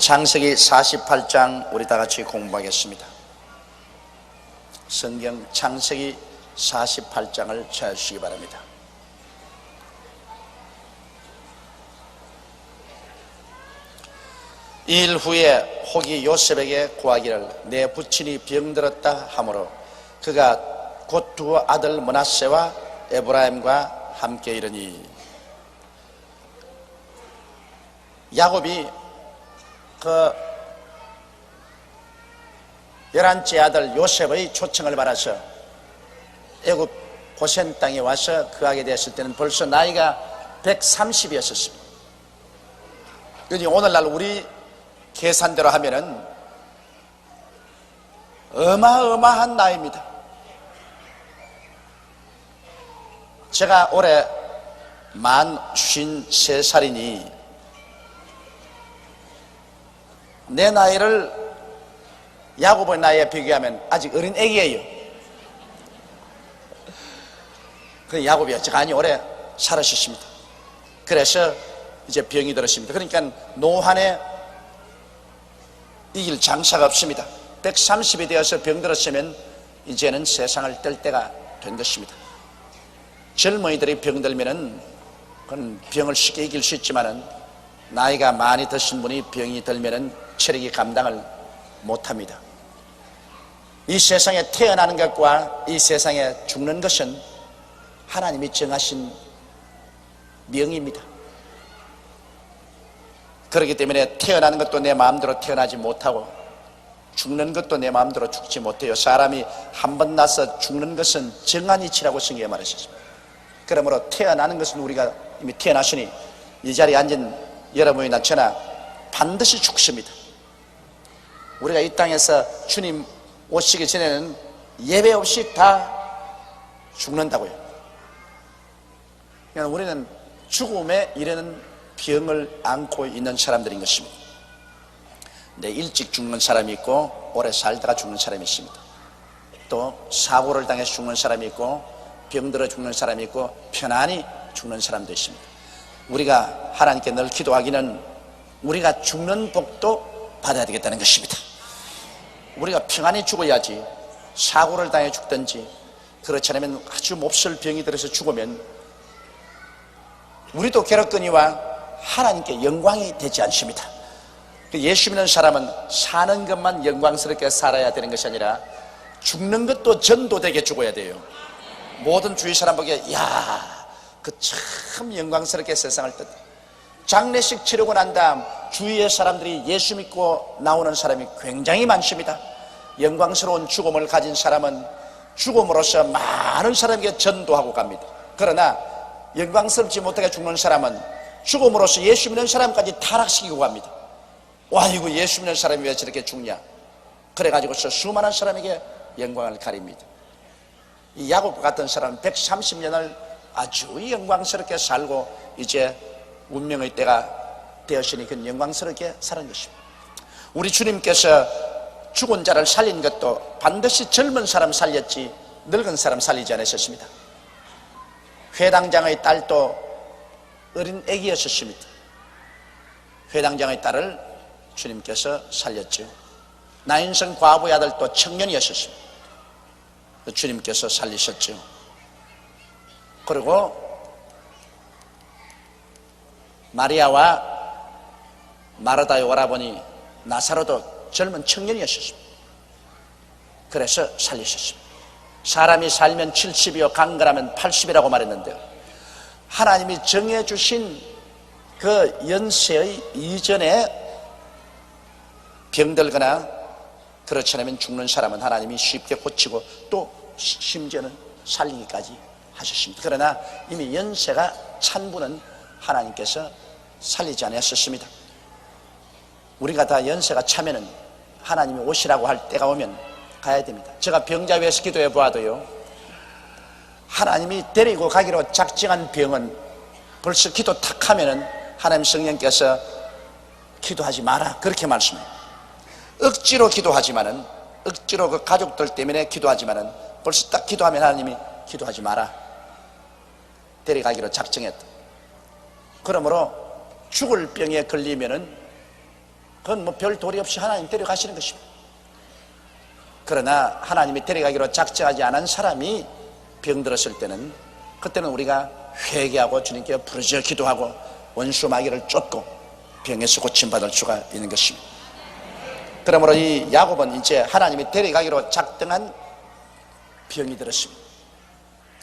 창세기 48장 우리 다 같이 공부하겠습니다. 성경 창세기 48장을 찾아주시기 바랍니다. 이 일 후에 혹이 요셉에게 구하기를 내 부친이 병들었다 하므로 그가 곧 두 아들 므낫세와 에브라임과 함께 이르니, 야곱이 그 11째 아들 요셉의 초청을 받아서 애굽 고센 땅에 와서 거하게 되었을 때는 벌써 나이가 130이었습니다. 그러니 오늘날 우리 계산대로 하면은 어마어마한 나이입니다. 제가 올해 만 53살이니 내 나이를 야곱의 나이에 비교하면 아직 어린 애기예요. 그 야곱이 어쩌니 오래 살으셨습니다. 그래서 이제 병이 들었습니다. 그러니까 노환에 이길 장사가 없습니다. 130이 되어서 병들었으면 이제는 세상을 뗄 때가 된 것입니다. 젊은이들이 병들면은 그건 병을 쉽게 이길 수 있지만은 나이가 많이 드신 분이 병이 들면은 체력이 감당을 못합니다. 이 세상에 태어나는 것과 이 세상에 죽는 것은 하나님이 정하신 명입니다. 그렇기 때문에 태어나는 것도 내 마음대로 태어나지 못하고 죽는 것도 내 마음대로 죽지 못해요. 사람이 한 번 나서 죽는 것은 정한 이치라고 성경에 말하셨습니다. 그러므로 태어나는 것은 우리가 이미 태어났으니 이 자리에 앉은 여러분이나 저나 반드시 죽습니다. 우리가 이 땅에서 주님 오시기 전에는 예배 없이 다 죽는다고요. 그러니까 우리는 죽음에 이르는 병을 안고 있는 사람들인 것입니다. 근데 일찍 죽는 사람이 있고 오래 살다가 죽는 사람이 있습니다. 또 사고를 당해서 죽는 사람이 있고 병들어 죽는 사람이 있고 편안히 죽는 사람도 있습니다. 우리가 하나님께 늘 기도하기는 우리가 죽는 복도 받아야 되겠다는 것입니다. 우리가 평안히 죽어야지 사고를 당해 죽든지 그렇지 않으면 아주 몹쓸 병이 들어서 죽으면 우리도 괴롭거니와 하나님께 영광이 되지 않습니다. 예수 믿는 사람은 사는 것만 영광스럽게 살아야 되는 것이 아니라 죽는 것도 전도되게 죽어야 돼요. 모든 주위 사람 보기에 야, 그 참 영광스럽게 세상을 떴다. 장례식 치르고 난 다음 주위의 사람들이 예수 믿고 나오는 사람이 굉장히 많습니다. 영광스러운 죽음을 가진 사람은 죽음으로써 많은 사람에게 전도하고 갑니다. 그러나 영광스럽지 못하게 죽는 사람은 죽음으로써 예수 믿는 사람까지 타락시키고 갑니다. 와, 이거 예수 믿는 사람이 왜 저렇게 죽냐? 그래가지고서 수많은 사람에게 영광을 가립니다. 이 야곱 같은 사람은 130년을 아주 영광스럽게 살고 이제 운명의 때가 되었으니 그 영광스럽게 사는 것입니다. 우리 주님께서 죽은 자를 살린 것도 반드시 젊은 사람 살렸지 늙은 사람 살리지 않으셨습니다. 회당장의 딸도 어린 애기였었습니다. 회당장의 딸을 주님께서 살렸죠. 나인성 과부의 아들도 청년이었었습니다. 주님께서 살리셨죠. 그리고 마리아와 마르다의 오라버니 나사로도 젊은 청년이었습니다. 그래서 살리셨습니다. 사람이 살면 70이요 강건하면 80이라고 말했는데 하나님이 정해주신 그 연세의 이전에 병들거나 그렇지 않으면 죽는 사람은 하나님이 쉽게 고치고 또 심지어는 살리기까지 하셨습니다. 그러나 이미 연세가 찬 분은 하나님께서 살리지 않으셨습니다. 우리가 다 연세가 차면은 하나님이 오시라고 할 때가 오면 가야 됩니다. 제가 병자 위해서 기도해 보아도요, 하나님이 데리고 가기로 작정한 병은 벌써 기도 탁 하면은 하나님 성령께서 기도하지 마라 그렇게 말씀해요. 억지로 기도하지만은, 억지로 그 가족들 때문에 기도하지만은 벌써 딱 기도하면 하나님이 기도하지 마라 데려가기로 작정했다. 그러므로 죽을 병에 걸리면은 그건 뭐 별 도리 없이 하나님 데려가시는 것입니다. 그러나 하나님이 데려가기로 작정하지 않은 사람이 병들었을 때는, 그때는 우리가 회개하고 주님께 부르짖어 기도하고 원수 마귀를 쫓고 병에서 고침받을 수가 있는 것입니다. 그러므로 이 야곱은 이제 하나님이 데려가기로 작정한 병이 들었습니다.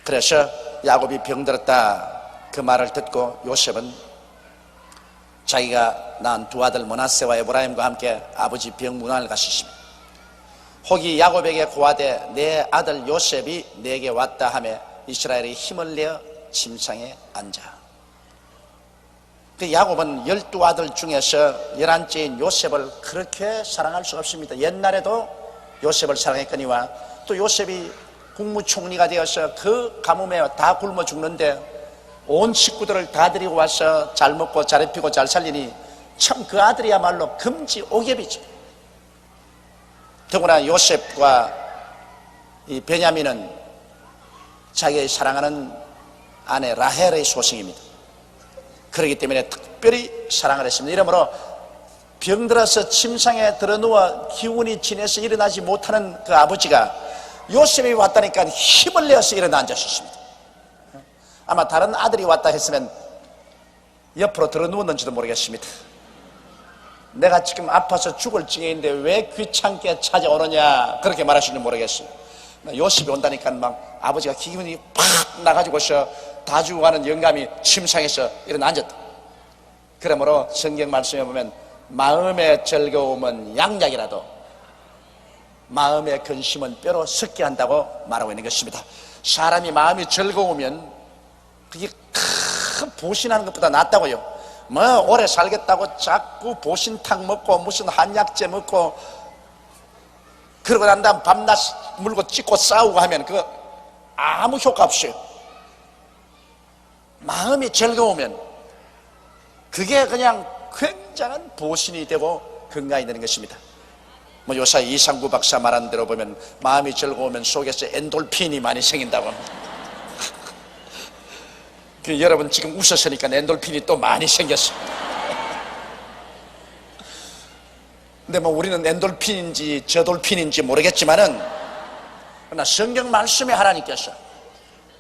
그래서 야곱이 병들었다 그 말을 듣고 요셉은 자기가 낳은 두 아들 므낫세와 에브라임과 함께 아버지 병문안을 가셨습니다. 혹이 야곱에게 고하되 내 아들 요셉이 내게 왔다 하며 이스라엘이 힘을 내어 침상에 앉아. 그 야곱은 12아들 중에서 11째인 요셉을 그렇게 사랑할 수가 없습니다. 옛날에도 요셉을 사랑했거니와 또 요셉이 국무총리가 되어서 그 가뭄에 다 굶어 죽는데 온 식구들을 다 데리고 와서 잘 먹고 잘 입히고 잘 살리니 참 그 아들이야말로 금지 오겹이죠. 더구나 요셉과 이 베냐민은 자기의 사랑하는 아내 라헬의 소생입니다. 그렇기 때문에 특별히 사랑을 했습니다. 이러므로 병들어서 침상에 들어누워 기운이 진해서 일어나지 못하는 그 아버지가 요셉이 왔다니까 힘을 내어서 일어나 앉으셨습니다. 아마 다른 아들이 왔다 했으면 옆으로 들어누웠는지도 모르겠습니다. 내가 지금 아파서 죽을 징해인데 왜 귀찮게 찾아오느냐 그렇게 말하시는지 모르겠어요. 요셉이 온다니까 막 아버지가 기운이 팍 나가지고서 다 죽어가는 영감이 침상에서 일어나 앉았다. 그러므로 성경 말씀에 보면 마음의 즐거움은 양약이라도 마음의 근심은 뼈로 썩게 한다고 말하고 있는 것입니다. 사람이 마음이 즐거우면 그게 큰 보신하는 것보다 낫다고요. 뭐 오래 살겠다고 자꾸 보신탕 먹고 무슨 한약재 먹고 그러고 난 다음 밤낮 물고 찢고 싸우고 하면 그거 아무 효과 없어요. 마음이 즐거우면 그게 그냥 굉장한 보신이 되고 건강이 되는 것입니다. 뭐 요사 이상구 박사 말한 대로 보면 마음이 즐거우면 속에서 엔돌핀이 많이 생긴다고. 그 여러분 지금 웃었으니까 엔돌핀이 또 많이 생겼어. 근데 뭐 우리는 엔돌핀인지 저돌핀인지 모르겠지만은 그러나 성경 말씀에 하나님께서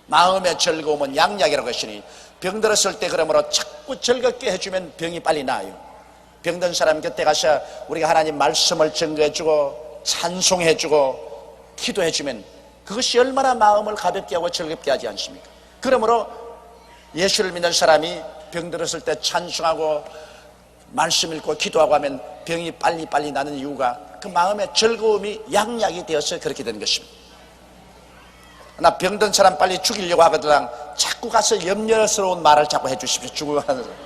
마음의 즐거움은 양약이라고 하시니 병들었을 때 그러므로 자꾸 즐겁게 해주면 병이 빨리 나아요. 병든 사람 곁에 가서 우리가 하나님 말씀을 증거해주고 찬송해주고 기도해주면 그것이 얼마나 마음을 가볍게 하고 즐겁게 하지 않습니까? 그러므로 예수를 믿는 사람이 병들었을 때 찬송하고 말씀 읽고 기도하고 하면 병이 빨리 나는 이유가 그 마음의 즐거움이 양약이 되어서 그렇게 되는 것입니다. 나 병든 사람 빨리 죽이려고 하거든 자꾸 가서 염려스러운 말을 자꾸 해주십시오. 죽으려 하는 사람.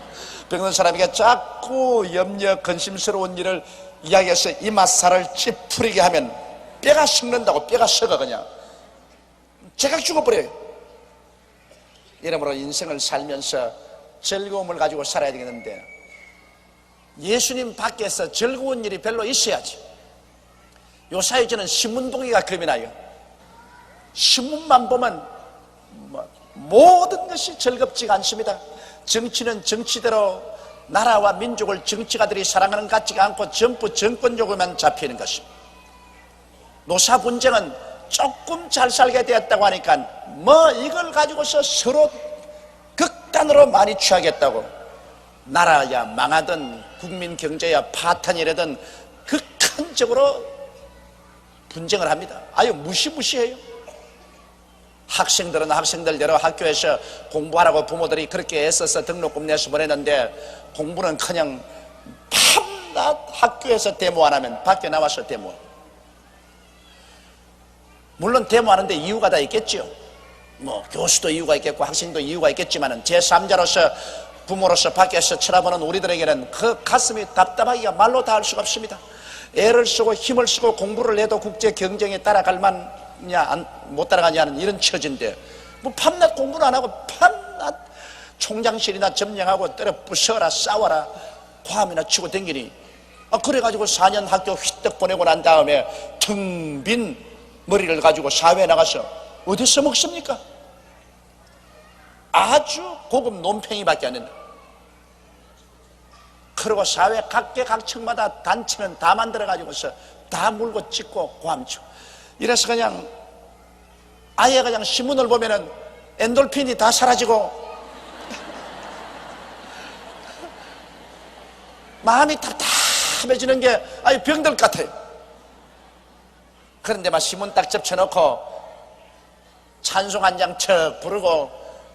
병든 사람에게 자꾸 염려 근심스러운 일을 이야기해서 이맛살을 찌푸리게 하면 뼈가 썩는다고. 뼈가 썩어 그냥 제가 죽어버려요. 이러므로 인생을 살면서 즐거움을 가지고 살아야 되겠는데 예수님 밖에서 즐거운 일이 별로 있어야지. 요사이 저는 신문동기가 겁이 나요. 신문만 보면 모든 것이 즐겁지가 않습니다. 정치는 정치대로 나라와 민족을 정치가들이 사랑하는 것 같지가 않고 전부 정권적으로만 잡히는 것입니다. 노사 분쟁은 조금 잘 살게 되었다고 하니까 뭐 이걸 가지고서 서로 극단으로 많이 취하겠다고 나라야 망하든 국민 경제야 파탄이라든 극한적으로 분쟁을 합니다. 아유 무시무시해요. 학생들은 학생들대로 학교에서 공부하라고 부모들이 그렇게 애써서 등록금 내서 보냈는데 공부는 그냥 밤낮 학교에서 데모 안 하면 밖에 나와서 데모. 물론 데모하는데 이유가 다 있겠죠. 뭐 교수도 이유가 있겠고 학생도 이유가 있겠지만은 제3자로서 부모로서 밖에서 쳐다보는 우리들에게는 그 가슴이 답답하기가 말로 다 할 수가 없습니다. 애를 쓰고 힘을 쓰고 공부를 해도 국제 경쟁에 따라갈 만냐 못 따라가냐는 이런 처지인데 뭐 밤낮 공부는 안 하고 밤낮 총장실이나 점령하고 때려 부숴라 싸워라 과음이나 치고 댕기니 그래가지고 4년 학교 휘떡 보내고 난 다음에 텅 빈 머리를 가지고 사회에 나가서 어디서 먹습니까? 아주 고급 논팽이밖에 안 된다. 그리고 사회 각계각층마다 단체는 다 만들어가지고서 다 물고 찢고 고함쳐. 이래서 그냥 아예 그냥 신문을 보면은 엔돌핀이 다 사라지고 마음이 답답해지는 게 아예 병들 같아요. 그런데 막 신문 딱 접쳐놓고 찬송 한 장 척 부르고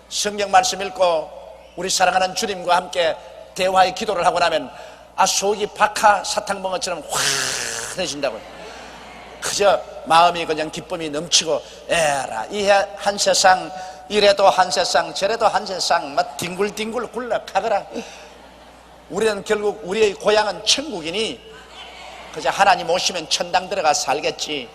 성경 말씀 읽고 우리 사랑하는 주님과 함께 대화의 기도를 하고 나면 속이 박하 사탕봉어처럼 환해진다고요. 그저 마음이 그냥 기쁨이 넘치고 에라 이 한 세상 이래도 한 세상 저래도 한 세상 막 뒹굴뒹굴 굴러가거라. 우리는 결국 우리의 고향은 천국이니 그저 하나님 오시면 천당 들어가 살겠지.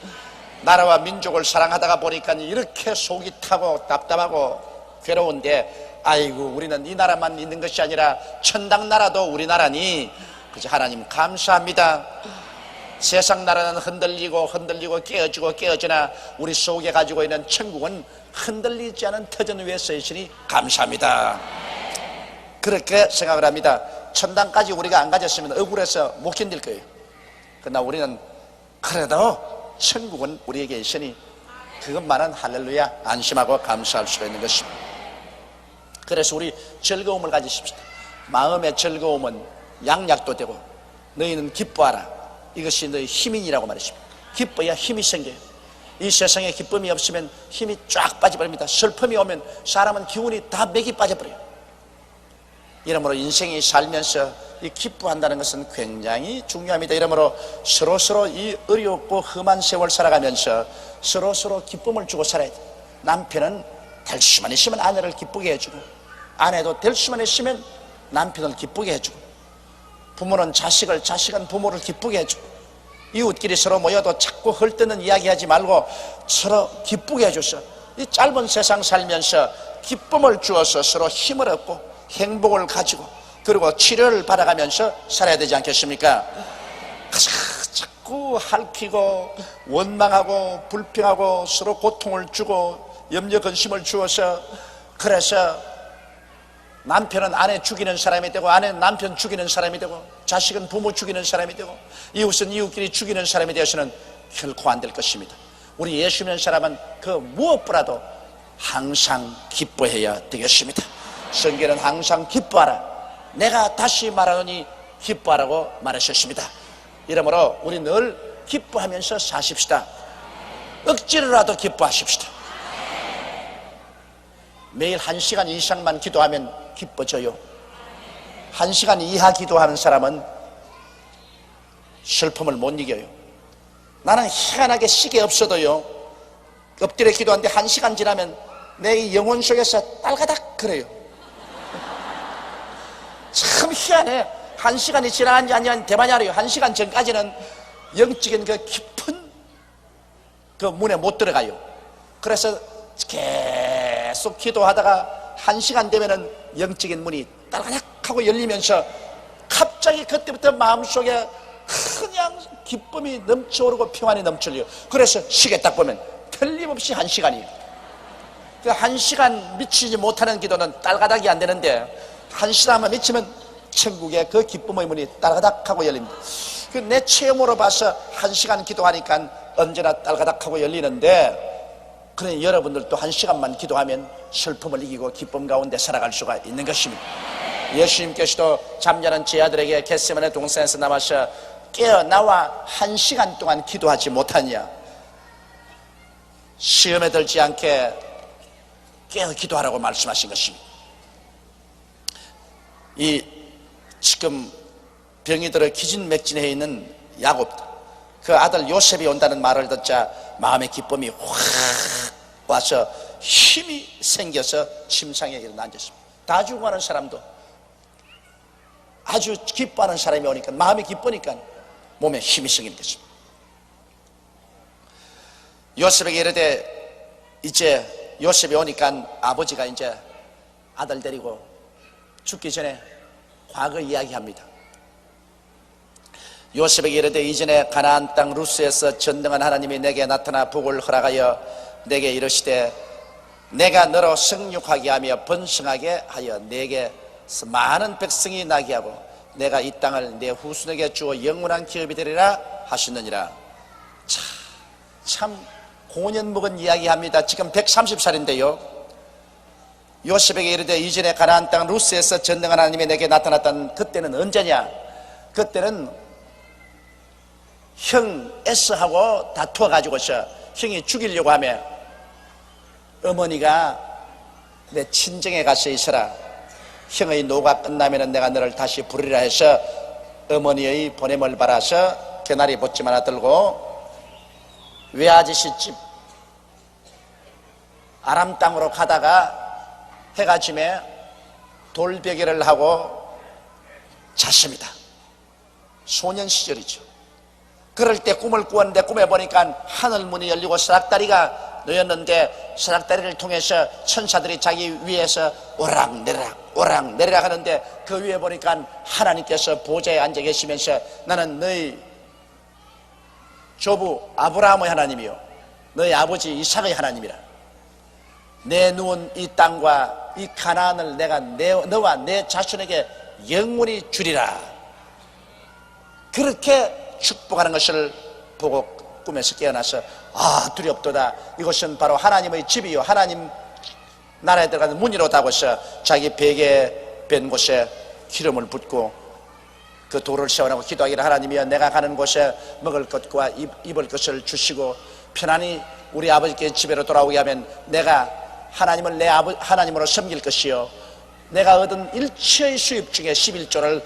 나라와 민족을 사랑하다가 보니까 이렇게 속이 타고 답답하고 괴로운데 아이고 우리는 이 나라만 있는 것이 아니라 천당 나라도 우리나라니 그저 하나님 감사합니다. 세상 나라는 흔들리고 흔들리고 깨어지나 우리 속에 가지고 있는 천국은 흔들리지 않은 터전 위에 서 있으니 감사합니다. 그렇게 생각을 합니다. 천당까지 우리가 안 가졌으면 억울해서 못 견딜 거예요. 그러나 우리는 그래도 천국은 우리에게 있으니 그것만은 할렐루야 안심하고 감사할 수가 있는 것입니다. 그래서 우리 즐거움을 가지십시다. 마음의 즐거움은 양약도 되고 너희는 기뻐하라. 이것이 너희 힘이라고 말했습니다. 기뻐야 힘이 생겨요. 이 세상에 기쁨이 없으면 힘이 쫙 빠져버립니다. 슬픔이 오면 사람은 기운이 다 맥이 빠져버려요. 이러므로 인생이 살면서 이 기뻐한다는 것은 굉장히 중요합니다. 이러므로 서로 이 어렵고 험한 세월 살아가면서 서로 기쁨을 주고 살아야 돼요. 남편은 될 수만 있으면 아내를 기쁘게 해주고 아내도 될 수만 있으면 남편을 기쁘게 해주고 부모는 자식은 부모를 기쁘게 해주고 이웃끼리 서로 모여도 자꾸 헐뜯는 이야기하지 말고 서로 기쁘게 해줘서 이 짧은 세상 살면서 기쁨을 주어서 서로 힘을 얻고 행복을 가지고 그리고 치료를 받아가면서 살아야 되지 않겠습니까? 자꾸 핥히고 원망하고 불평하고 서로 고통을 주고 염려 근심을 주어서 그래서 남편은 아내 죽이는 사람이 되고 아내는 남편 죽이는 사람이 되고 자식은 부모 죽이는 사람이 되고 이웃은 이웃끼리 죽이는 사람이 되어서는 결코 안 될 것입니다. 우리 예수 믿는 사람은 그 무엇보다도 항상 기뻐해야 되겠습니다. 성경은 항상 기뻐하라. 내가 다시 말하노니 기뻐하라고 말하셨습니다. 이러므로 우리 늘 기뻐하면서 사십시다. 억지로라도 기뻐하십시다. 매일 1시간 이상만 기도하면 기뻐져요. 1시간 이하 기도하는 사람은 슬픔을 못 이겨요. 나는 희한하게 시계 없어도요 엎드려 기도하는데 1시간 지나면 내 영혼 속에서 딸가닥 그래요. 참 희한해. 1시간이 지나간지 아니면 대만이 알아요. 1시간 전까지는 영적인 그 깊은 그 문에 못 들어가요. 그래서 계속 기도하다가 1시간 되면은 영적인 문이 딸가닥 하고 열리면서 갑자기 그때부터 마음속에 그냥 기쁨이 넘쳐오르고 평안이 넘쳐요. 그래서 시계 딱 보면 틀림없이 1시간이에요. 그 1시간 미치지 못하는 기도는 딸가닥이 안 되는데 1시간만 미치면 천국의 그 기쁨의 문이 딸가닥 하고 열립니다. 그 내 체험으로 봐서 1시간 기도하니까 언제나 딸가닥 하고 열리는데 그러니 여러분들도 1시간만 기도하면 슬픔을 이기고 기쁨 가운데 살아갈 수가 있는 것입니다. 예수님께서도 잠자는 제 아들에게 겟세마네 동산에서 남아서 깨어나와 1시간 동안 기도하지 못하냐, 시험에 들지 않게 깨어 기도하라고 말씀하신 것입니다. 이 지금 병이 들어 기진맥진해 있는 야곱, 그 아들 요셉이 온다는 말을 듣자 마음의 기쁨이 확 와서 힘이 생겨서 침상에 일어나 앉았습니다. 다 죽어가는 사람도 아주 기뻐하는 사람이 오니까 마음이 기쁘니까 몸에 힘이 생기는 것입니다. 요셉에게 이르되, 이제 요셉이 오니까 아버지가 이제 아들 데리고 죽기 전에 과거 이야기합니다. 요셉에게 이르되, 이전에 가나안 땅 루스에서 전능한 하나님이 내게 나타나 복을 허락하여 내게 이르시되 내가 너로 생육하게 하며 번성하게 하여 내게서 많은 백성이 나게 하고 내가 이 땅을 내 후손에게 주어 영원한 기업이 되리라 하셨느니라. 참 고년 묵은 이야기합니다. 지금 130살인데요 요셉에게 이르되 이전에 가나안 땅 루스에서 전능한 하나님이 내게 나타났던 그때는 언제냐? 그때는 형 에스하고 다투어 가지고서 형이 죽이려고 하며 어머니가 내 친정에 가서 있어라, 형의 노가 끝나면 내가 너를 다시 부르리라 해서 어머니의 보냄을 받아서 개나리 보찜 하나 들고 외아저씨 집 아람 땅으로 가다가 해가 지매 돌베개를 하고 잤습니다. 소년 시절이죠. 그럴 때 꿈을 꾸었는데 꿈에 보니까 하늘 문이 열리고 사닥다리가 놓였는데 사닥다리를 통해서 천사들이 자기 위에서 오락내리락 하는데 그 위에 보니까 하나님께서 보좌에 앉아 계시면서 나는 너희 조부 아브라함의 하나님이요 너희 아버지 이삭의 하나님이라. 내 누운 이 땅과 이 가나안을 내가 너와 내 자손에게 영원히 주리라. 그렇게 축복하는 것을 보고 꿈에서 깨어나서 두렵도다. 이것은 바로 하나님의 집이요 하나님 나라에 들어가는 문이로다 하고서 자기 베개 뺀 곳에 기름을 붓고 그 돌을 세워놓고 기도하기를 하나님이여 내가 가는 곳에 먹을 것과 입을 것을 주시고 편안히 우리 아버지께 집에로 돌아오게 하면 내가 하나님을 내 하나님으로 섬길 것이요 내가 얻은 일체의 수입 중에 11조를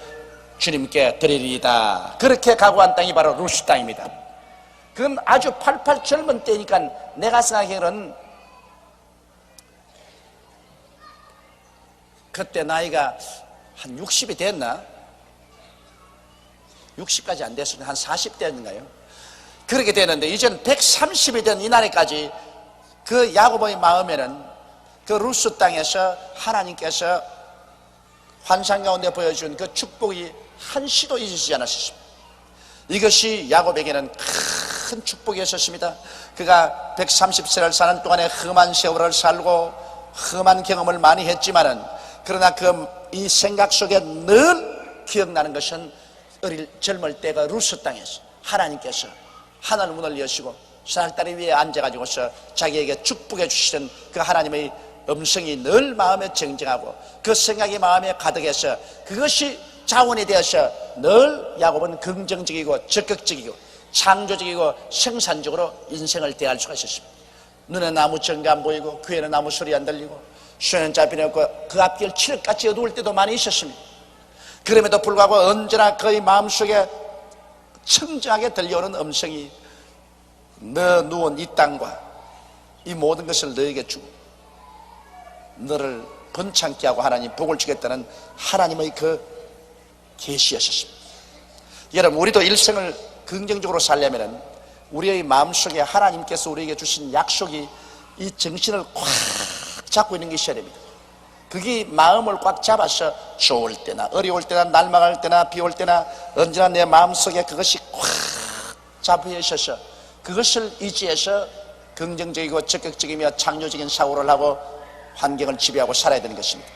주님께 드리리이다. 그렇게 각오한 땅이 바로 루스 땅입니다. 그건 아주 팔팔 젊은 때니까 내가 생각하기로는 그때 나이가 한 60이 됐나? 60까지 안 됐으면 한 40대였는가요? 그렇게 되는데 이제는 130이 된 이날에까지 그 야고보의 마음에는 그 루스 땅에서 하나님께서 환상 가운데 보여준 그 축복이 한시도 잊으시지 않았습니다. 이것이 야곱에게는 큰 축복이었습니다. 그가 130세를 사는 동안에 험한 세월을 살고 험한 경험을 많이 했지만은 그러나 이 생각 속에 늘 기억나는 것은 젊을 때가 루스 땅에서 하나님께서 하늘 문을 여시고 사닥다리 위에 앉아가지고서 자기에게 축복해 주시던 그 하나님의 음성이 늘 마음에 정정하고 그 생각이 마음에 가득해서 그것이 자원이 되어서 늘 야곱은 긍정적이고 적극적이고 창조적이고 생산적으로 인생을 대할 수가 있었습니다. 눈에 나무 정가 안 보이고 귀에는 나무 소리 안 들리고 수에는 잡히는 없고 그 앞길 칠흑같이 어두울 때도 많이 있었습니다. 그럼에도 불구하고 언제나 그의 마음속에 청정하게 들려오는 음성이 너 누운 이 땅과 이 모든 것을 너에게 주고 너를 번창케 하고 하나님 복을 주겠다는 하나님의 그 계시였습니다. 여러분 우리도 일생을 긍정적으로 살려면 우리의 마음속에 하나님께서 우리에게 주신 약속이 이 정신을 꽉 잡고 있는 게 있어야 됩니다. 그게 마음을 꽉 잡아서 좋을 때나 어려울 때나 날망할 때나 비 올 때나 언제나 내 마음속에 그것이 꽉 잡혀 있어서 그것을 의지해서 긍정적이고 적극적이며 창조적인 사고를 하고 환경을 지배하고 살아야 되는 것입니다.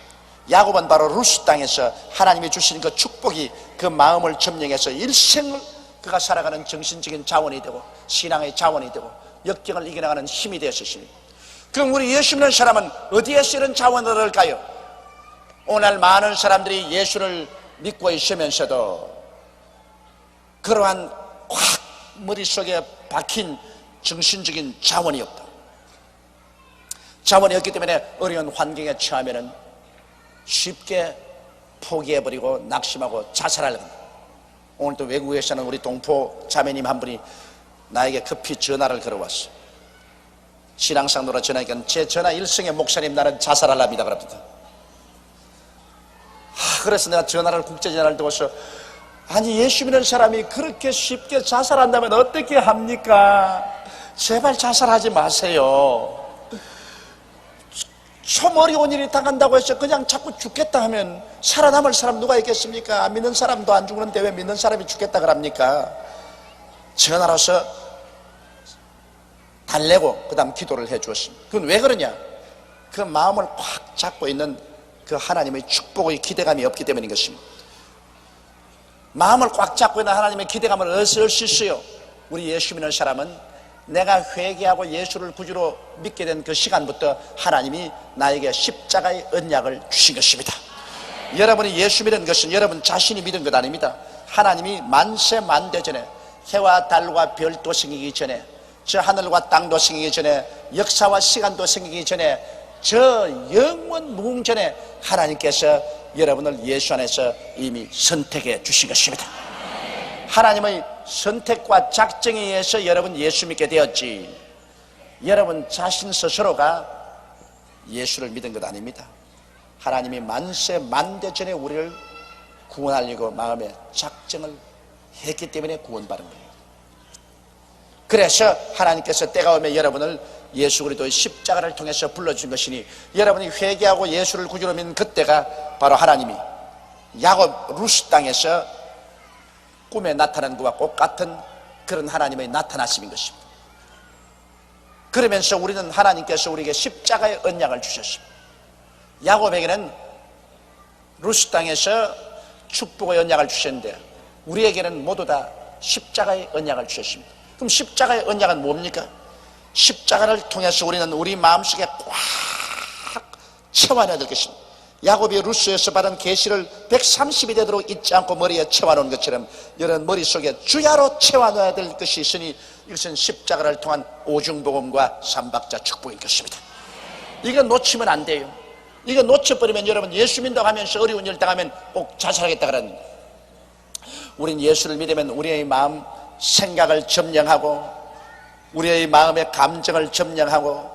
야곱은 바로 루스 땅에서 하나님이 주신 그 축복이 그 마음을 점령해서 일생을 그가 살아가는 정신적인 자원이 되고 신앙의 자원이 되고 역경을 이겨나가는 힘이 되었습니다. 그럼 우리 예수 믿는 사람은 어디에서 이런 자원을 얻을까요? 오늘 많은 사람들이 예수를 믿고 있으면서도 그러한 꽉 머릿속에 박힌 정신적인 자원이 없다. 자원이 없기 때문에 어려운 환경에 처하면 쉽게 포기해버리고 낙심하고 자살하려 합니다. 오늘 또 외국에서는 우리 동포 자매님 한 분이 나에게 급히 전화를 걸어왔어. 신앙상도로 전화하니까 제 전화 일성의 목사님 나는 자살하랍니다 그럽니다. 그래서 내가 전화를 국제전화를 두고서 아니 예수 믿는 사람이 그렇게 쉽게 자살한다면 어떻게 합니까? 제발 자살하지 마세요. 좀 어려운 일이 당한다고 해서 그냥 자꾸 죽겠다 하면 살아남을 사람 누가 있겠습니까? 안 믿는 사람도 안 죽는데 왜 믿는 사람이 죽겠다 그럽니까? 전화로서 달래고 그 다음 기도를 해 주었습니다. 그건 왜 그러냐? 그 마음을 꽉 잡고 있는 그 하나님의 축복의 기대감이 없기 때문인 것입니다. 마음을 꽉 잡고 있는 하나님의 기대감을 얻을 수 있어요. 우리 예수 믿는 사람은 내가 회개하고 예수를 구주로 믿게 된 그 시간부터 하나님이 나에게 십자가의 언약을 주신 것입니다. 여러분이 예수 믿은 것은 여러분 자신이 믿은 것 아닙니다. 하나님이 만세 만대 전에, 해와 달과 별도 생기기 전에, 저 하늘과 땅도 생기기 전에, 역사와 시간도 생기기 전에, 저 영원 무궁전에 하나님께서 여러분을 예수 안에서 이미 선택해 주신 것입니다. 하나님의 선택과 작정에 의해서 여러분 예수 믿게 되었지, 여러분 자신 스스로가 예수를 믿은 것 아닙니다. 하나님이 만세 만대 전에 우리를 구원하려고 마음에 작정을 했기 때문에 구원받은 거예요. 그래서 하나님께서 때가 오면 여러분을 예수 그리스도의 십자가를 통해서 불러준 것이니, 여러분이 회개하고 예수를 구주로 믿는 그때가 바로 하나님이 야곱 루스 땅에서 꿈에 나타난 것과 똑같은 그런 하나님의 나타나심인 것입니다. 그러면서 우리는 하나님께서 우리에게 십자가의 언약을 주셨습니다. 야곱에게는 루스 땅에서 축복의 언약을 주셨는데 우리에게는 모두 다 십자가의 언약을 주셨습니다. 그럼 십자가의 언약은 뭡니까? 십자가를 통해서 우리는 우리 마음속에 꽉 채워놔야 될 것입니다. 야곱이 루스에서 받은 계시를 130이 되도록 잊지 않고 머리에 채워놓은 것처럼 여러분 머릿속에 주야로 채워놔야 될 것이 있으니, 이것은 십자가를 통한 오중복음과 삼박자 축복인 것입니다. 이거 놓치면 안 돼요. 이거 놓쳐버리면 여러분 예수 믿는다고 하면서 어려운 일 당하면 꼭 자살하겠다 그러는 거예요. 우린 예수를 믿으면 우리의 마음 생각을 점령하고 우리의 마음의 감정을 점령하고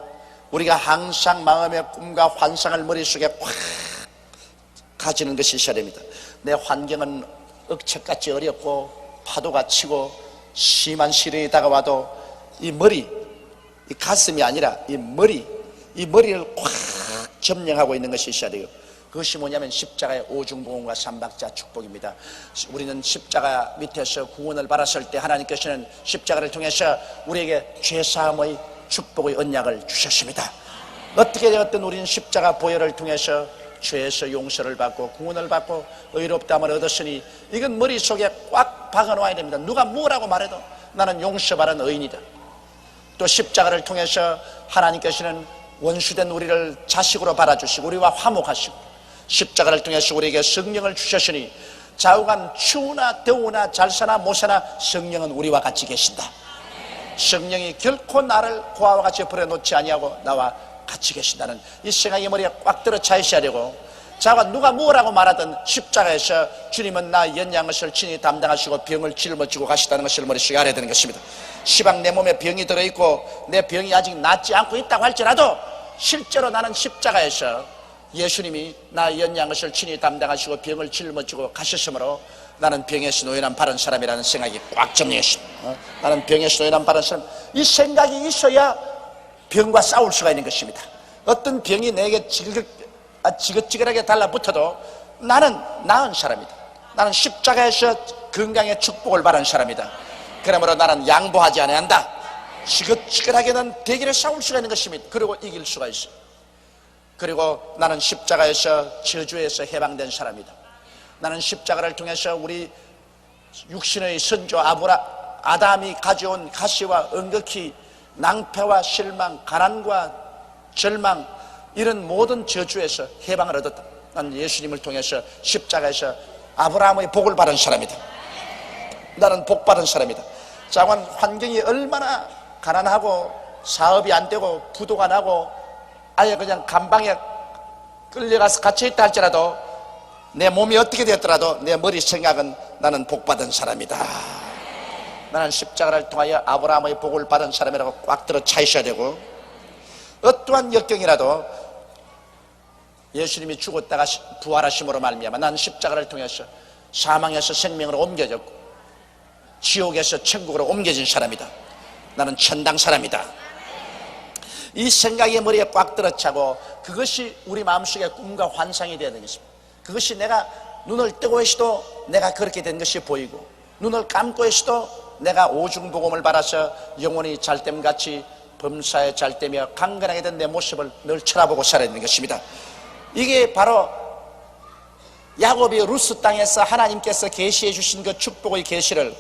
우리가 항상 마음의 꿈과 환상을 머릿속에 꽉 가지는 것이 있어야 됩니다. 내 환경은 억척같이 어렵고 파도가 치고 심한 시련이 다가와도 이 머리, 이 가슴이 아니라 이 머리를 꽉 점령하고 있는 것이 있어야 돼요. 그것이 뭐냐면 십자가의 오중복음과 삼박자 축복입니다. 우리는 십자가 밑에서 구원을 받았을 때 하나님께서는 십자가를 통해서 우리에게 죄사함의 축복의 언약을 주셨습니다. 어떻게 되었든 우리는 십자가 보혈을 통해서 죄에서 용서를 받고 구원을 받고 의롭다함을 얻었으니 이건 머릿속에 꽉 박아놓아야 됩니다. 누가 뭐라고 말해도 나는 용서받은 의인이다. 또 십자가를 통해서 하나님께서는 원수된 우리를 자식으로 받아주시고 우리와 화목하시고 십자가를 통해서 우리에게 성령을 주셨으니 좌우간 추우나 더우나 잘사나 못사나 성령은 우리와 같이 계신다. 성령이 결코 나를 고아와 같이 버려놓지 아니하고 나와 같이 계신다는 이 생각이 머리에 꽉 들어 차 있어야 되고, 자가 누가 뭐라고 말하든 십자가에서 주님은 나 연약한 것을 친히 담당하시고 병을 짊어지고 가시다는 것을 머릿속에 알아야 되는 것입니다. 시방 내 몸에 병이 들어있고 내 병이 아직 낫지 않고 있다고 할지라도 실제로 나는 십자가에서 예수님이 나 연약한 것을 친히 담당하시고 병을 짊어지고 가셨으므로 나는 병에서 노연한 바른 사람이라는 생각이 꽉 점령했습니다. 나는 병에서 노연한 바른 사람, 이 생각이 있어야 병과 싸울 수가 있는 것입니다. 어떤 병이 내게 지긋지긋하게 달라붙어도 나는 나은 사람이다. 나는 십자가에서 건강의 축복을 받은 사람이다. 그러므로 나는 양보하지 아니한다. 지긋지긋하게는 대결에 싸울 수가 있는 것입니다. 그리고 이길 수가 있어요. 그리고 나는 십자가에서 저주에서 해방된 사람이다. 나는 십자가를 통해서 우리 육신의 선조 아담이 가져온 가시와 은극히 낭패와 실망, 가난과 절망, 이런 모든 저주에서 해방을 얻었다. 나는 예수님을 통해서 십자가에서 아브라함의 복을 받은 사람이다. 나는 복 받은 사람이다. 자관 환경이 얼마나 가난하고 사업이 안 되고 부도가 나고 아예 그냥 감방에 끌려가서 갇혀있다 할지라도 내 몸이 어떻게 되었더라도 내 머리 생각은 나는 복 받은 사람이다. 나는 십자가를 통하여 아브라함의 복을 받은 사람이라고 꽉 들어 차 있어야 되고, 어떠한 역경이라도 예수님이 죽었다가 부활하심으로 말미암아 나는 십자가를 통해서 사망에서 생명으로 옮겨졌고 지옥에서 천국으로 옮겨진 사람이다. 나는 천당 사람이다. 이 생각이 머리에 꽉 들어차고 그것이 우리 마음속에 꿈과 환상이 되어야 되는 것입니다. 그것이 내가 눈을 뜨고 있어도 내가 그렇게 된 것이 보이고 눈을 감고 있어도 내가 오중복음을 받아서 영원히 잘됨같이 범사에 잘되며 강건하게 된 내 모습을 늘 쳐다보고 살아야 되는 것입니다. 이게 바로 야곱이 루스 땅에서 하나님께서 계시해 주신 그 축복의 계시를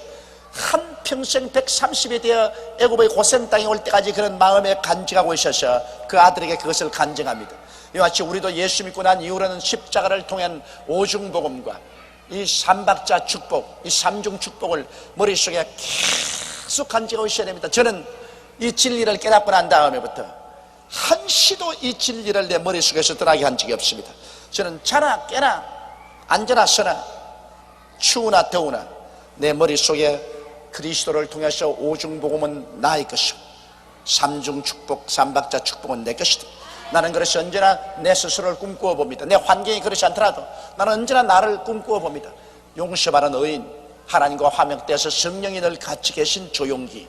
한평생 130이 되어 애굽의 고센 땅에 올 때까지 그런 마음에 간직하고 있어서 그 아들에게 그것을 간증합니다. 이와 같이 우리도 예수 믿고 난 이후로는 십자가를 통한 오중복음과 이 삼박자 축복, 이 삼중 축복을 머릿속에 계속 간직하고 있어야 됩니다. 저는 이 진리를 깨닫고 난 다음에부터 한시도 이 진리를 내 머릿속에서 떠나게 한 적이 없습니다. 저는 자나 깨나 앉으나 서나 추우나 더우나 내 머릿속에 그리스도를 통해서 오중복음은 나의 것이고 삼중 축복, 삼박자 축복은 내 것이다. 나는 그래서 언제나 내 스스로를 꿈꾸어 봅니다. 내 환경이 그렇지 않더라도 나는 언제나 나를 꿈꾸어 봅니다. 용서받은 의인, 하나님과 화목되어서 성령이 늘 같이 계신 조용기,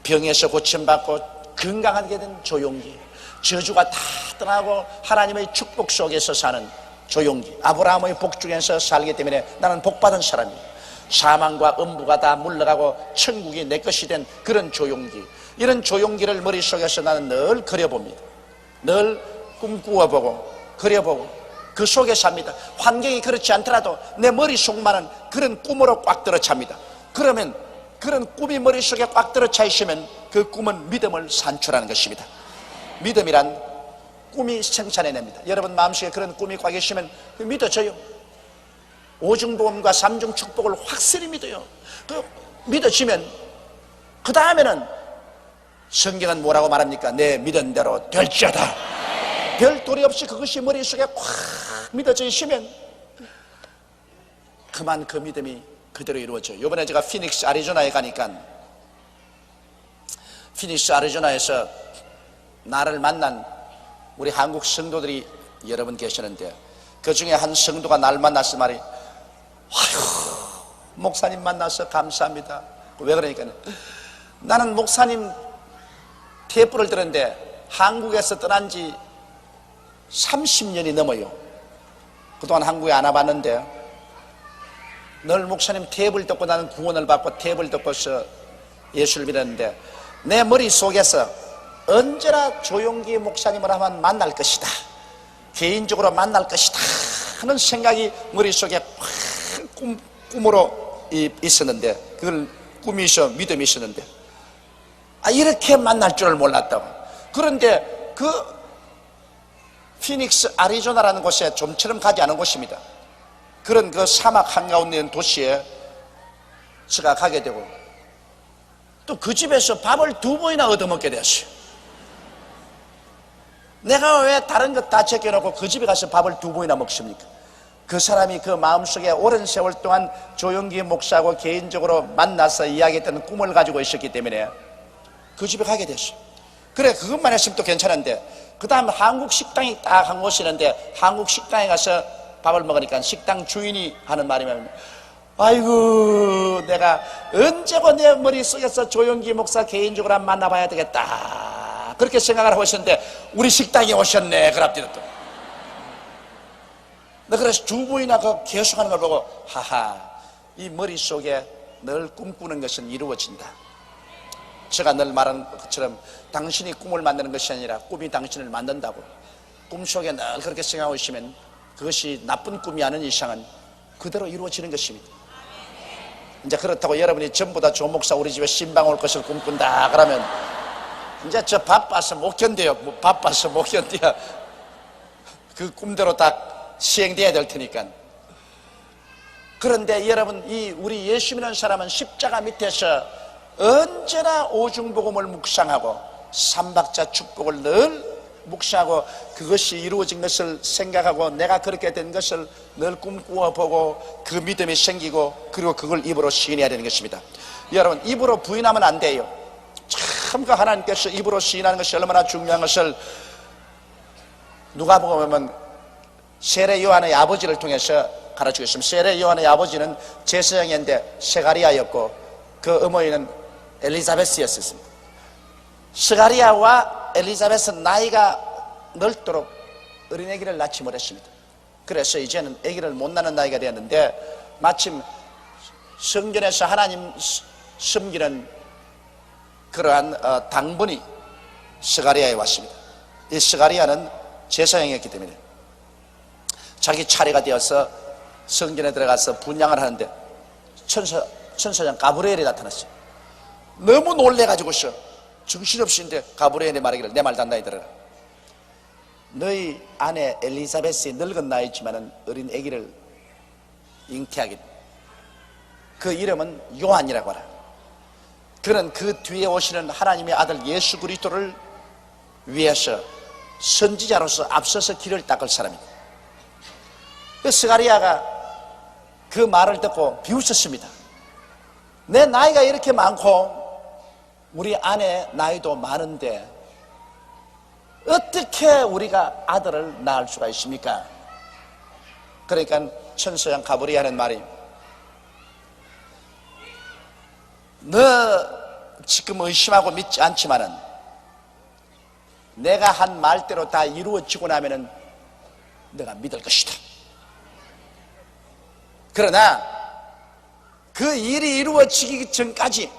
병에서 고침받고 건강하게 된 조용기, 저주가 다 떠나고 하나님의 축복 속에서 사는 조용기, 아브라함의 복 중에서 살기 때문에 나는 복받은 사람이에요. 사망과 음부가 다 물러가고 천국이 내 것이 된 그런 조용기, 이런 조용기를 머릿속에서 나는 늘 그려봅니다. 늘 꿈꾸어보고 그려보고 그 속에 삽니다. 환경이 그렇지 않더라도 내 머릿속만은 그런 꿈으로 꽉 들어찹니다. 그러면 그런 꿈이 머릿속에 꽉 들어차 있으면 그 꿈은 믿음을 산출하는 것입니다. 믿음이란 꿈이 생산해냅니다. 여러분 마음속에 그런 꿈이 꽉 있으면 믿어져요. 오중복음과 삼중 축복을 확실히 믿어요. 그 믿어지면 그 다음에는 성경은 뭐라고 말합니까? 내 믿은 대로 될지어다. 별 도리 없이 그것이 머릿속에 꽉 믿어져 있으면 그만 그 믿음이 그대로 이루어져요. 이번에 제가 피닉스 애리조나에 가니까 피닉스 애리조나에서 나를 만난 우리 한국 성도들이 여러 분 계시는데 그 중에 한 성도가 날 만나서 말이, 아휴 목사님 만나서 감사합니다. 왜 그러니까 나는 목사님 테이프를 들었는데 한국에서 떠난 지 30년이 넘어요. 그동안 한국에 안 와봤는데 늘 목사님 테이프를 듣고 나는 구원을 받고 테이프를 듣고서 예수를 믿었는데 내 머릿속에서 언제나 조용기 목사님을 한번 만날 것이다, 개인적으로 만날 것이다 하는 생각이 머릿속에 꿈으로 있었는데, 그걸 꿈이 있어 믿음이 있었는데 이렇게 만날 줄을 몰랐다고. 그런데 그 피닉스 애리조나라는 곳에 좀처럼 가지 않은 곳입니다. 그런 그 사막 한가운데 있는 도시에 제가 가게 되고 또 그 집에서 밥을 2번이나 얻어먹게 되었어요. 내가 왜 다른 것 다 제껴놓고 그 집에 가서 밥을 2번이나 먹습니까? 그 사람이 그 마음속에 오랜 세월 동안 조용기 목사하고 개인적으로 만나서 이야기했던 꿈을 가지고 있었기 때문에 그 집에 가게 됐어요. 그래, 그것만 했으면 또 괜찮은데 그 다음 한국 식당이 딱 한 곳이 있는데 한국 식당에 가서 밥을 먹으니까 식당 주인이 하는 말이 뭐냐면, 아이고 내가 언제고 내 머릿속에서 조용기 목사 개인적으로 한번 만나봐야 되겠다 그렇게 생각을 하고 있었는데 우리 식당에 오셨네. 그럽디도 또 그래서 2번이나 계속하는 걸 보고 하하, 이 머릿속에 늘 꿈꾸는 것은 이루어진다. 제가 늘 말하는 것처럼 당신이 꿈을 만드는 것이 아니라 꿈이 당신을 만든다고. 꿈속에 늘 그렇게 생각하고 있으면 그것이 나쁜 꿈이 아닌 이상은 그대로 이루어지는 것입니다. 이제 그렇다고 여러분이 전부 다 조 목사 우리 집에 신방 올 것을 꿈꾼다 그러면 이제 저 바빠서 못 견뎌요. 바빠서 못 견뎌. 그 꿈대로 다 시행돼야 될 테니까. 그런데 여러분, 이 우리 예수 믿는 사람은 십자가 밑에서 언제나 오중복음을 묵상하고 삼박자 축복을 늘 묵상하고 그것이 이루어진 것을 생각하고 내가 그렇게 된 것을 늘 꿈꾸어 보고 그 믿음이 생기고 그리고 그걸 입으로 시인해야 되는 것입니다. 여러분, 입으로 부인하면 안 돼요. 참 그 하나님께서 입으로 시인하는 것이 얼마나 중요한 것을 누가복음 보면 세례 요한의 아버지를 통해서 가르치고 있습니다. 세례 요한의 아버지는 제사장인데 스가랴였고 그 어머니는 엘리자베스였습니다. 스가랴와 엘리자베스는 나이가 넓도록 어린애기를 낳지 못했습니다. 그래서 이제는 아기를 못 낳는 나이가 되었는데 마침 성전에서 하나님 섬기는 그러한 당번이 스가랴에 왔습니다. 이 스가랴는 제사장이었기 때문에 자기 차례가 되어서 성전에 들어가서 분향을 하는데 천사장 가브리엘이 나타났어요. 너무 놀래가지고서 정신없이 있는데 가브리엘이 말하기를 내 말 단단히 들어라. 너희 아내 엘리사벳이 늙은 나이지만은 어린 아기를 잉태하길. 그 이름은 요한이라고 하라. 그는 그 뒤에 오시는 하나님의 아들 예수 그리스도를 위해서 선지자로서 앞서서 길을 닦을 사람입니다. 스가리야가 그 말을 듣고 비웃었습니다. 내 나이가 이렇게 많고 우리 아내 나이도 많은데 어떻게 우리가 아들을 낳을 수가 있습니까? 그러니까 천사장 가브리엘이 하는 말이, 너 지금 의심하고 믿지 않지만은 내가 한 말대로 다 이루어지고 나면은 내가 믿을 것이다. 그러나 그 일이 이루어지기 전까지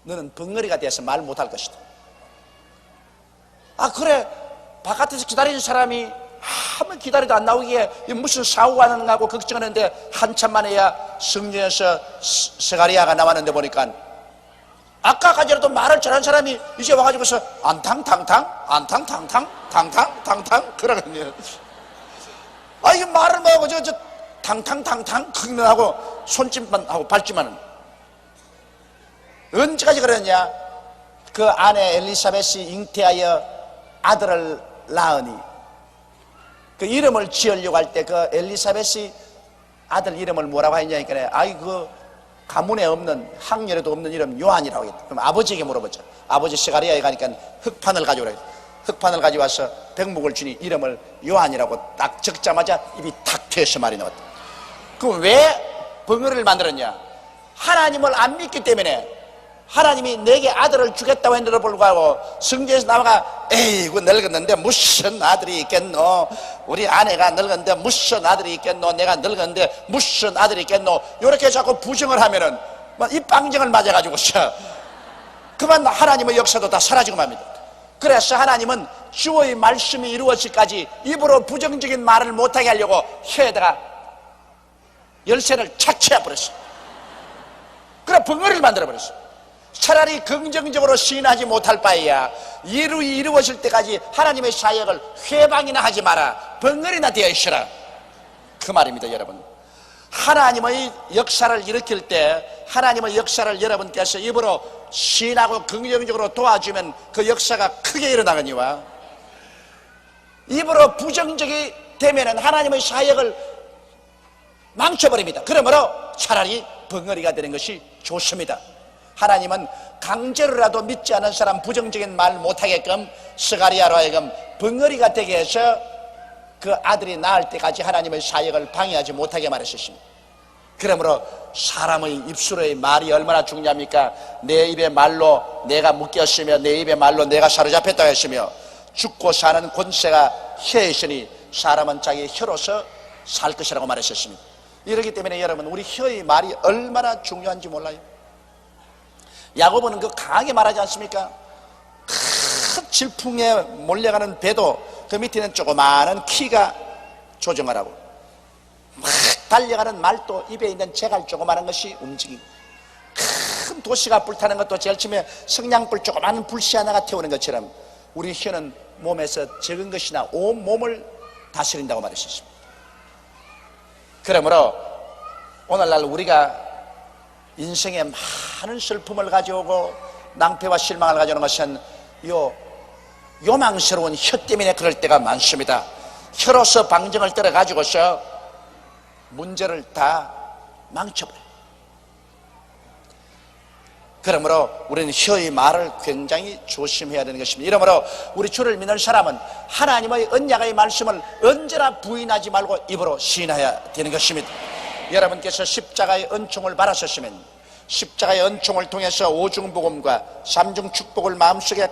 너는 벙어리가 돼서 말 못할 것이다. 아, 그래, 바깥에서 기다리는 사람이 한번 기다려도 안 나오기에 무슨 사고가 나고 걱정하는데 한참 만에야 성전에서 스가리야가 나왔는데 보니까 아까까지라도 말을 잘한 사람이 이제 와가지고서 안탕탕탕 안탕탕탕 탕탕탕탕 그러거든요. 아, 이게 말을 뭐하고 저 탕탕탕탕 크기만 하고 손짓만 하고 밟지만은 언제까지 그러냐? 그 아내 엘리사벳이 잉태하여 아들을 낳으니 그 이름을 지으려고 할 때 그 엘리사벳이 아들 이름을 뭐라고 했냐니까, 아이 그 가문에 없는, 학렬에도 없는 이름 요한이라고 했다. 그럼 아버지에게 물어보자. 아버지 스가리야에 가니까 흙판을 가져오라. 흙판을 가져와서 백목을 주니 이름을 요한이라고 딱 적자마자 입이 탁 트여서 말이 나왔다. 그럼 왜 벙어리를 만들었냐? 하나님을 안 믿기 때문에. 하나님이 내게 아들을 주겠다고 했는데도 불구하고 성경에서 나와가 에이 그 늙었는데 무슨 아들이 있겠노, 우리 아내가 늙었는데 무슨 아들이 있겠노, 내가 늙었는데 무슨 아들이 있겠노, 이렇게 자꾸 부정을 하면은 이 빵정을 맞아가지고서 그만 하나님의 역사도 다 사라지고 맙니다. 그래서 하나님은 주의 말씀이 이루어지기까지 입으로 부정적인 말을 못하게 하려고 혀에다가 열쇠를 착 채워버렸어요. 그래 벙어리를 만들어버렸어요. 차라리 긍정적으로 시인하지 못할 바에야 이루어질 때까지 하나님의 사역을 회방이나 하지 마라, 벙어리나 되어 있으라, 그 말입니다. 여러분, 하나님의 역사를 일으킬 때 하나님의 역사를 여러분께서 입으로 시인하고 긍정적으로 도와주면 그 역사가 크게 일어나거니와, 입으로 부정적이 되면 하나님의 사역을 망쳐버립니다. 그러므로 차라리 벙어리가 되는 것이 좋습니다. 하나님은 강제로라도 믿지 않은 사람 부정적인 말 못하게끔 스가리야로 하여금 벙어리가 되게 해서 그 아들이 낳을 때까지 하나님의 사역을 방해하지 못하게 말했습니다. 그러므로 사람의 입술의 말이 얼마나 중요합니까? 내 입의 말로 내가 묶였으며 내 입의 말로 내가 사로잡혔다고 했으며 죽고 사는 권세가 혀에 있으니 사람은 자기 혀로서 살 것이라고 말했었습니다. 이렇기 때문에 여러분, 우리 혀의 말이 얼마나 중요한지 몰라요? 야고보는 그 강하게 말하지 않습니까? 큰 질풍에 몰려가는 배도 그 밑에는 조그마한 키가 조정하라고, 막 달려가는 말도 입에 있는 재갈 조그마한 것이 움직이고, 큰 도시가 불타는 것도 제일 처음에 성냥불 조그마한 불씨 하나가 태우는 것처럼 우리 혀는 몸에서 적은 것이나 온 몸을 다스린다고 말했습니다. 그러므로 오늘날 우리가 인생에 많은 슬픔을 가져오고 낭패와 실망을 가져오는 것은 요망스러운 혀 때문에 그럴 때가 많습니다. 혀로서 방정을 떨어 가지고서 문제를 다 망쳐버려요. 그러므로 우리는 혀의 말을 굉장히 조심해야 되는 것입니다. 이러므로 우리 주를 믿는 사람은 하나님의 언약의 말씀을 언제나 부인하지 말고 입으로 시인해야 되는 것입니다. 여러분께서 십자가의 은총을 받으셨으면 십자가의 은총을 통해서 오중복음과 삼중축복을 마음속에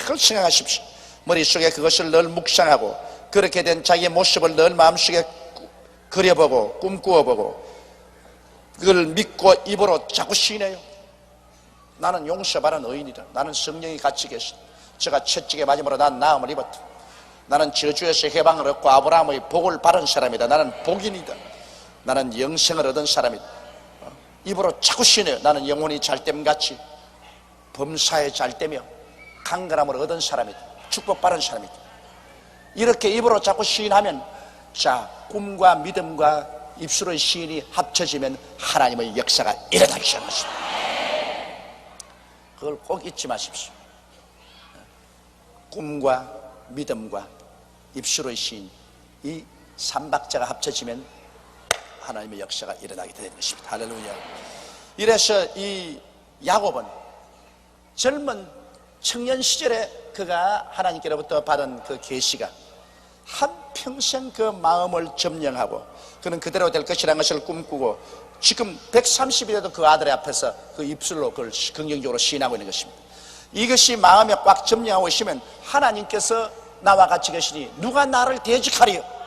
늘 생각하십시오. 머릿속에 그것을 늘 묵상하고 그렇게 된 자기의 모습을 늘 마음속에 그려보고 꿈꾸어보고 그걸 믿고 입으로 자꾸 시인해요. 나는 용서받은 의인이다. 나는 성령이 같이 계시다. 제가 채찍에 맞음으로 난 나음을 입었다. 나는 저주에서 해방을 얻고 아브라함의 복을 받은 사람이다. 나는 복인이다. 나는 영생을 얻은 사람이다. 입으로 자꾸 시인해요. 나는 영혼이 잘됨같이 범사에 잘되며 강건함을 얻은 사람이다. 축복받은 사람이다. 이렇게 입으로 자꾸 시인하면, 자, 꿈과 믿음과 입술의 시인이 합쳐지면 하나님의 역사가 일어나기 시작하는 것입니다. 그걸 꼭 잊지 마십시오. 꿈과 믿음과 입술의 시인, 이 삼박자가 합쳐지면 하나님의 역사가 일어나게 되는 것입니다. 할렐루야. 이래서 이 야곱은 젊은 청년 시절에 그가 하나님께로부터 받은 그 계시가 한평생 그 마음을 점령하고 그는 그대로 될 것이라는 것을 꿈꾸고 지금 130일에도 그 아들의 앞에서 그 입술로 그걸 긍정적으로 시인하고 있는 것입니다. 이것이 마음에 꽉 점령하고 있으면 하나님께서 나와 같이 계시니 누가 나를 대적하리요?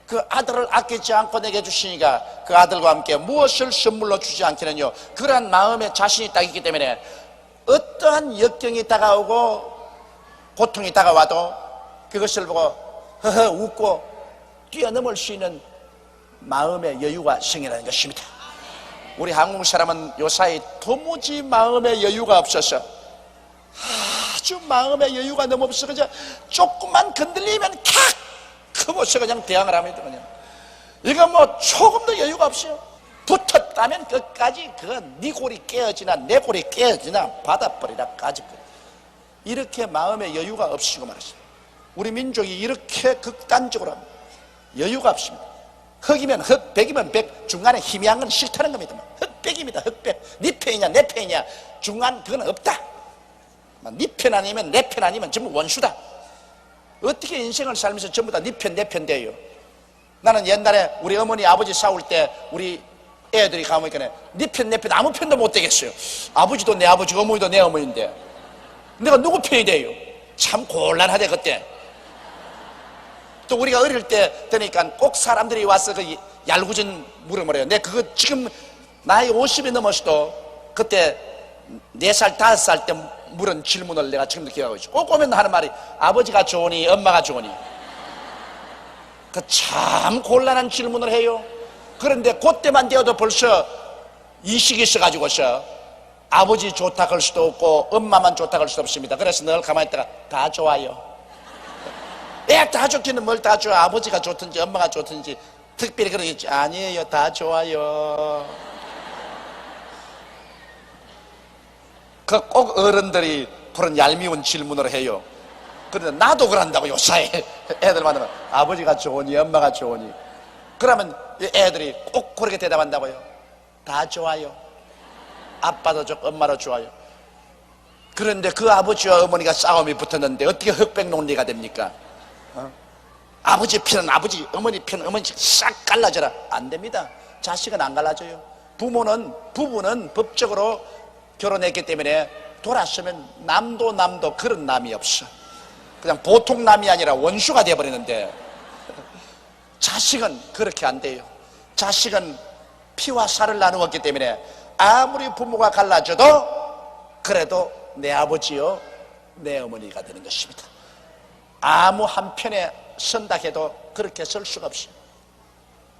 그 아들을 아끼지 않고 내게 주시니까 그 아들과 함께 무엇을 선물로 주지 않겠느냐. 그러한 마음에 자신이 딱 있기 때문에 어떠한 역경이 다가오고 고통이 다가와도 그것을 보고 허허 웃고 뛰어넘을 수 있는 마음의 여유가 생기는 것입니다. 우리 한국 사람은 요사이 도무지 마음의 여유가 없어서 아주 마음의 여유가 너무 없어서 그저 조금만 건들리면 칵 그곳에 그냥 대항을 합니다. 그냥 이거 뭐 조금도 여유가 없어요. 붙었다면 끝까지 그 네 골이 깨어지나 내 골이 깨어지나 받아버리라 까짓 거예요. 이렇게 마음의 여유가 없으시고 말이죠. 우리 민족이 이렇게 극단적으로 합니다. 여유가 없습니다. 흑이면 흑, 백이면 백, 중간에 희미한 건 싫다는 겁니다. 흑백입니다. 흑백. 네 편이냐 내 편이냐 중간 그건 없다. 네 편 아니면 내 편 아니면 전부 원수다. 어떻게 인생을 살면서 전부 다 네 편 내 편 돼요? 나는 옛날에 우리 어머니 아버지 싸울 때 우리 애들이 가보니까 네 편 내 편 아무 편도 못 되겠어요. 아버지도 내 아버지고 어머니도 내 어머니인데 내가 누구 편이 돼요? 참 곤란하대 그때. 또 우리가 어릴 때 되니까 꼭 사람들이 와서 그 얄궂은 물어버려요. 내 그거 지금 나이 50이 넘었어도 그때 4살 5살 때 물은 질문을 내가 지금도 기억하고 있어. 꼭 오면 하는 말이 아버지가 좋으니 엄마가 좋으니. 그 참 곤란한 질문을 해요. 그런데 그때만 되어도 벌써 인식이 있어가지고서 아버지 좋다 그럴 수도 없고 엄마만 좋다 그럴 수도 없습니다. 그래서 늘 가만히 있다가 다 좋아요. 다 좋기는 뭘 다 좋아. 아버지가 좋든지 엄마가 좋든지 특별히 그러겠지. 아니에요, 다 좋아요. 그 꼭 어른들이 그런 얄미운 질문을 해요. 그런데 나도 그런다고 요사이 애들 만나면 아버지가 좋으니 엄마가 좋으니 그러면 애들이 꼭 그렇게 대답한다고요. 다 좋아요. 아빠도 좋고 엄마도 좋아요. 그런데 그 아버지와 어머니가 싸움이 붙었는데 어떻게 흑백 논리가 됩니까? 아버지 편은 아버지, 어머니 편은 어머니 싹 갈라져라. 안 됩니다. 자식은 안 갈라져요. 부부는 법적으로 결혼했기 때문에 돌아서면 남도 그런 남이 없어. 그냥 보통 남이 아니라 원수가 되어버리는데 자식은 그렇게 안 돼요. 자식은 피와 살을 나누었기 때문에 아무리 부모가 갈라져도 그래도 내 아버지요 내 어머니가 되는 것입니다. 아무 한편에 선다 해도 그렇게 설 수가 없어요.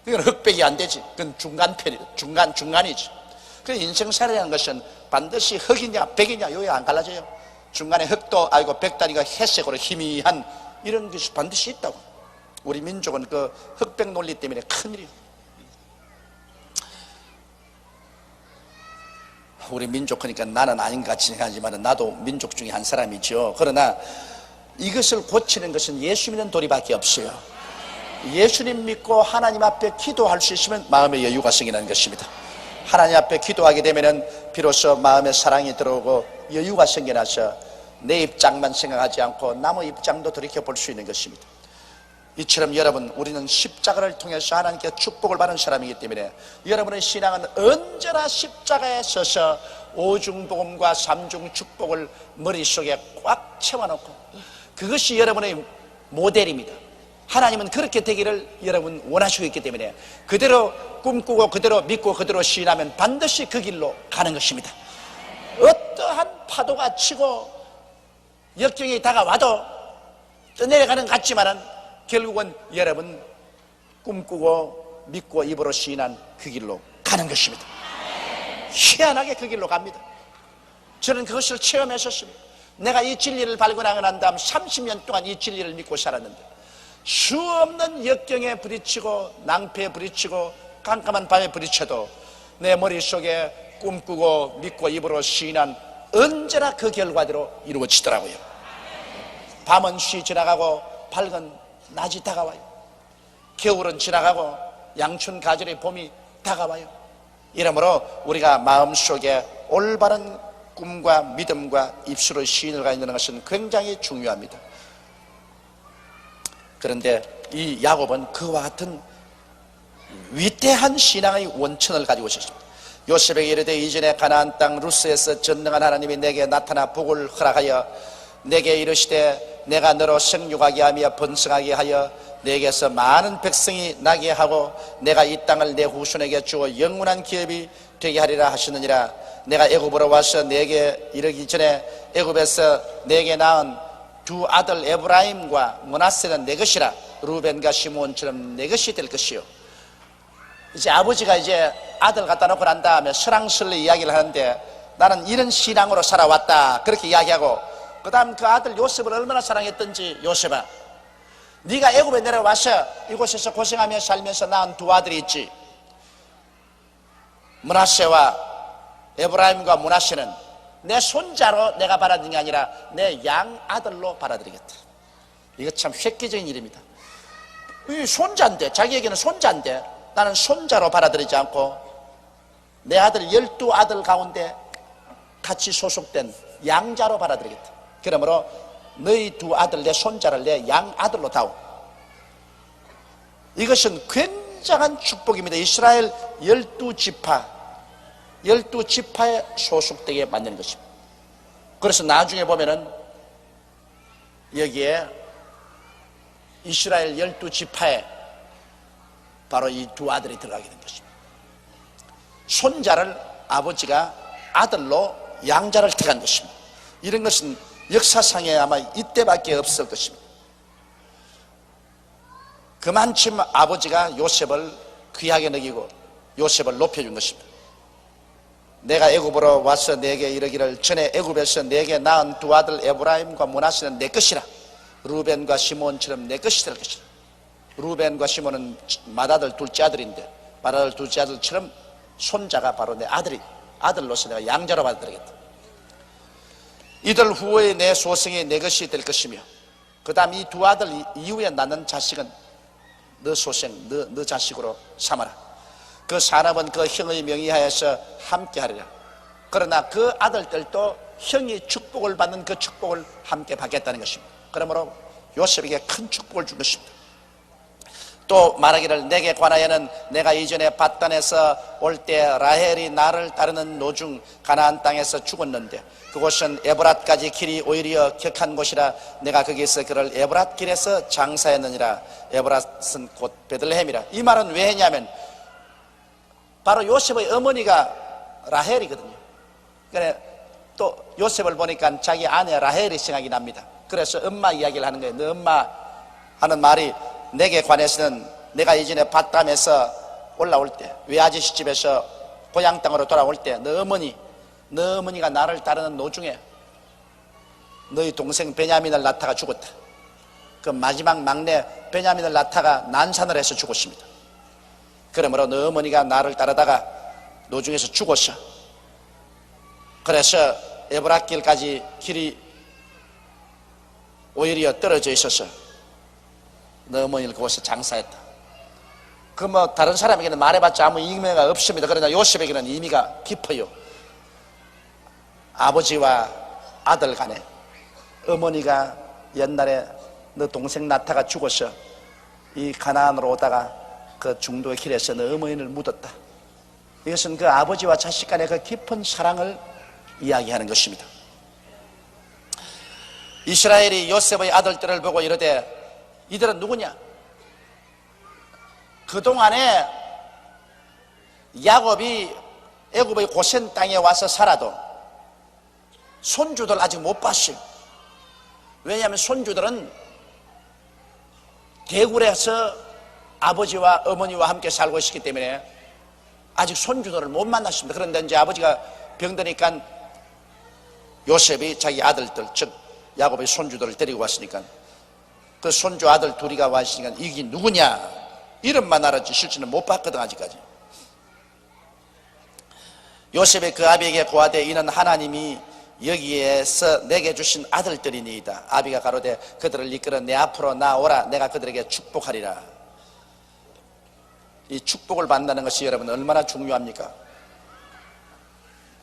그건 흑백이 안 되지. 그건 중간편이죠. 중간이지. 그래서 인생살이라는 것은 반드시 흑이냐 백이냐 여기 안 갈라져요. 중간에 흑도 아니고 백도 아니고 회색으로 희미한 이런 것이 반드시 있다고. 우리 민족은 그 흑백 논리 때문에 큰일이에요. 우리 민족 그러니까 나는 아닌 것 같이 생각하지만 나도 민족 중에 한 사람이죠. 그러나 이것을 고치는 것은 예수 믿는 도리밖에 없어요. 예수님 믿고 하나님 앞에 기도할 수 있으면 마음의 여유가 생기는 것입니다. 하나님 앞에 기도하게 되면 비로소 마음에 사랑이 들어오고 여유가 생겨나서 내 입장만 생각하지 않고 남의 입장도 돌이켜볼 수 있는 것입니다. 이처럼 여러분 우리는 십자가를 통해서 하나님께 축복을 받는 사람이기 때문에 여러분의 신앙은 언제나 십자가에 서서 오중복음과 삼중 축복을 머릿속에 꽉 채워놓고 그것이 여러분의 모델입니다. 하나님은 그렇게 되기를 여러분 원하시고 있기 때문에 그대로 꿈꾸고 그대로 믿고 그대로 시인하면 반드시 그 길로 가는 것입니다. 어떠한 파도가 치고 역경이 다가와도 떠내려가는 것 같지만은 결국은 여러분 꿈꾸고 믿고 입으로 시인한 그 길로 가는 것입니다. 희한하게 그 길로 갑니다. 저는 그것을 체험했었습니다. 내가 이 진리를 발견하고 난 다음 30년 동안 이 진리를 믿고 살았는데 수없는 역경에 부딪히고 낭패에 부딪히고 깜깜한 밤에 부딪혀도 내 머릿속에 꿈꾸고 믿고 입으로 시인한 언제나 그 결과대로 이루어지더라고요. 밤은 쉬 지나가고 밝은 낮이 다가와요. 겨울은 지나가고 양춘 가을의 봄이 다가와요. 이러므로 우리가 마음속에 올바른 꿈과 믿음과 입술의 시인을 가지는 것은 굉장히 중요합니다. 그런데 이 야곱은 그와 같은 위대한 신앙의 원천을 가지고 있었습니다. 요셉에게 이르되 이전에 가나안 땅 루스에서 전능한 하나님이 내게 나타나 복을 허락하여 내게 이르시되 내가 너로 생육하게 하며 번성하게 하여 내게서 많은 백성이 나게 하고 내가 이 땅을 내 후손에게 주어 영원한 기업이 되게 하리라 하시느니라. 내가 애굽으로 와서 내게 이르기 전에 애굽에서 내게 낳은 두 아들 에브라임과 므낫세는 내 것이라. 루벤과 시므온처럼 내 것이 될 것이요. 이제 아버지가 이제 아들 갖다 놓고 난 다음에 설랑설레 이야기를 하는데 나는 이런 신앙으로 살아왔다 그렇게 이야기하고, 그 다음 그 아들 요셉을 얼마나 사랑했던지, 요셉아 네가 애굽에 내려와서 이곳에서 고생하며 살면서 낳은 두 아들이 있지. 므낫세와 에브라임과 므낫세는 내 손자로 내가 받아들인 게 아니라 내 양아들로 받아들이겠다. 이거 참 획기적인 일입니다. 이 손자인데, 자기에게는 손자인데 나는 손자로 받아들이지 않고 내 아들 12아들 가운데 같이 소속된 양자로 받아들이겠다. 그러므로 너희 두 아들 내 손자를 내 양아들로 다오. 이것은 굉장한 축복입니다. 이스라엘 12지파에 소속되게 만드는 것입니다. 그래서 나중에 보면은 여기에 이스라엘 12지파에 바로 이 두 아들이 들어가게 된 것입니다. 손자를 아버지가 아들로 양자를 택한 것입니다. 이런 것은 역사상에 아마 이때밖에 없을 것입니다. 그만큼 아버지가 요셉을 귀하게 여기고 요셉을 높여준 것입니다. 내가 애굽으로 와서 내게 이르기를 전에 애굽에서 내게 낳은 두 아들 에브라임과 므낫세는 내 것이라. 루벤과 시몬처럼 내 것이 될 것이라. 루벤과 시몬은 맏아들 둘째 아들인데 맏아들 둘째 아들처럼 손자가 바로 내 아들로서 내가 양자로 받아들이겠다. 이들 후에 내 소생이 내 것이 될 것이며 그 다음 이 두 아들 이후에 낳는 자식은 너 소생, 너 자식으로 삼아라. 그 산업은 그 형의 명의하에서 함께 하리라. 그러나 그 아들들도 형이 축복을 받는 그 축복을 함께 받겠다는 것입니다. 그러므로 요셉에게 큰 축복을 준 것입니다. 또 말하기를 내게 관하여는 내가 이전에 밧단에서 올 때 라헬이 나를 따르는 노중 가나안 땅에서 죽었는데 그곳은 에브랏까지 길이 오히려 격한 곳이라 내가 거기서 그를 에브랏 길에서 장사했느니라. 에브랏은 곧 베들레헴이라. 이 말은 왜 했냐면 바로 요셉의 어머니가 라헬이거든요. 그래 또 요셉을 보니까 자기 아내 라헬이 생각이 납니다. 그래서 엄마 이야기를 하는 거예요. 너 엄마 하는 말이 내게 관해서는 내가 이전에 밧담에서 올라올 때 외아저씨 집에서 고향 땅으로 돌아올 때 너 어머니가 나를 따르는 노중에 너희 동생 베냐민을 낳다가 죽었다. 그 마지막 막내 베냐민을 낳다가 난산을 해서 죽었습니다. 그러므로 너 어머니가 나를 따르다가 노중에서 죽었어. 그래서 에브랏 길까지 길이 오히려 떨어져 있어서 너 어머니를 그곳에 장사했다. 그 뭐 다른 사람에게는 말해봤자 아무 의미가 없습니다. 그러나 요셉에게는 의미가 깊어요. 아버지와 아들 간에 어머니가 옛날에 너 동생 나타가 죽어서 이 가나안으로 오다가 그 중도의 길에서 너 어머니를 묻었다. 이것은 그 아버지와 자식 간의 그 깊은 사랑을 이야기하는 것입니다. 이스라엘이 요셉의 아들들을 보고 이르되 이들은 누구냐? 그동안에 야곱이 애굽의 고센 땅에 와서 살아도 손주들 아직 못 봤어요. 왜냐하면 손주들은 대굴에서 아버지와 어머니와 함께 살고 있었기 때문에 아직 손주들을 못 만났습니다. 그런데 이제 아버지가 병드니까 요셉이 자기 아들들, 즉 야곱의 손주들을 데리고 왔으니까 그 손주 아들 둘이가 왔으니까 이게 누구냐 이름만 알았지 실제는 못 봤거든. 아직까지 요셉의 그 아비에게 고하되 이는 하나님이 여기에서 내게 주신 아들들이니이다. 아비가 가로되 그들을 이끌어 내 앞으로 나오라. 내가 그들에게 축복하리라. 이 축복을 받는다는 것이 여러분 얼마나 중요합니까?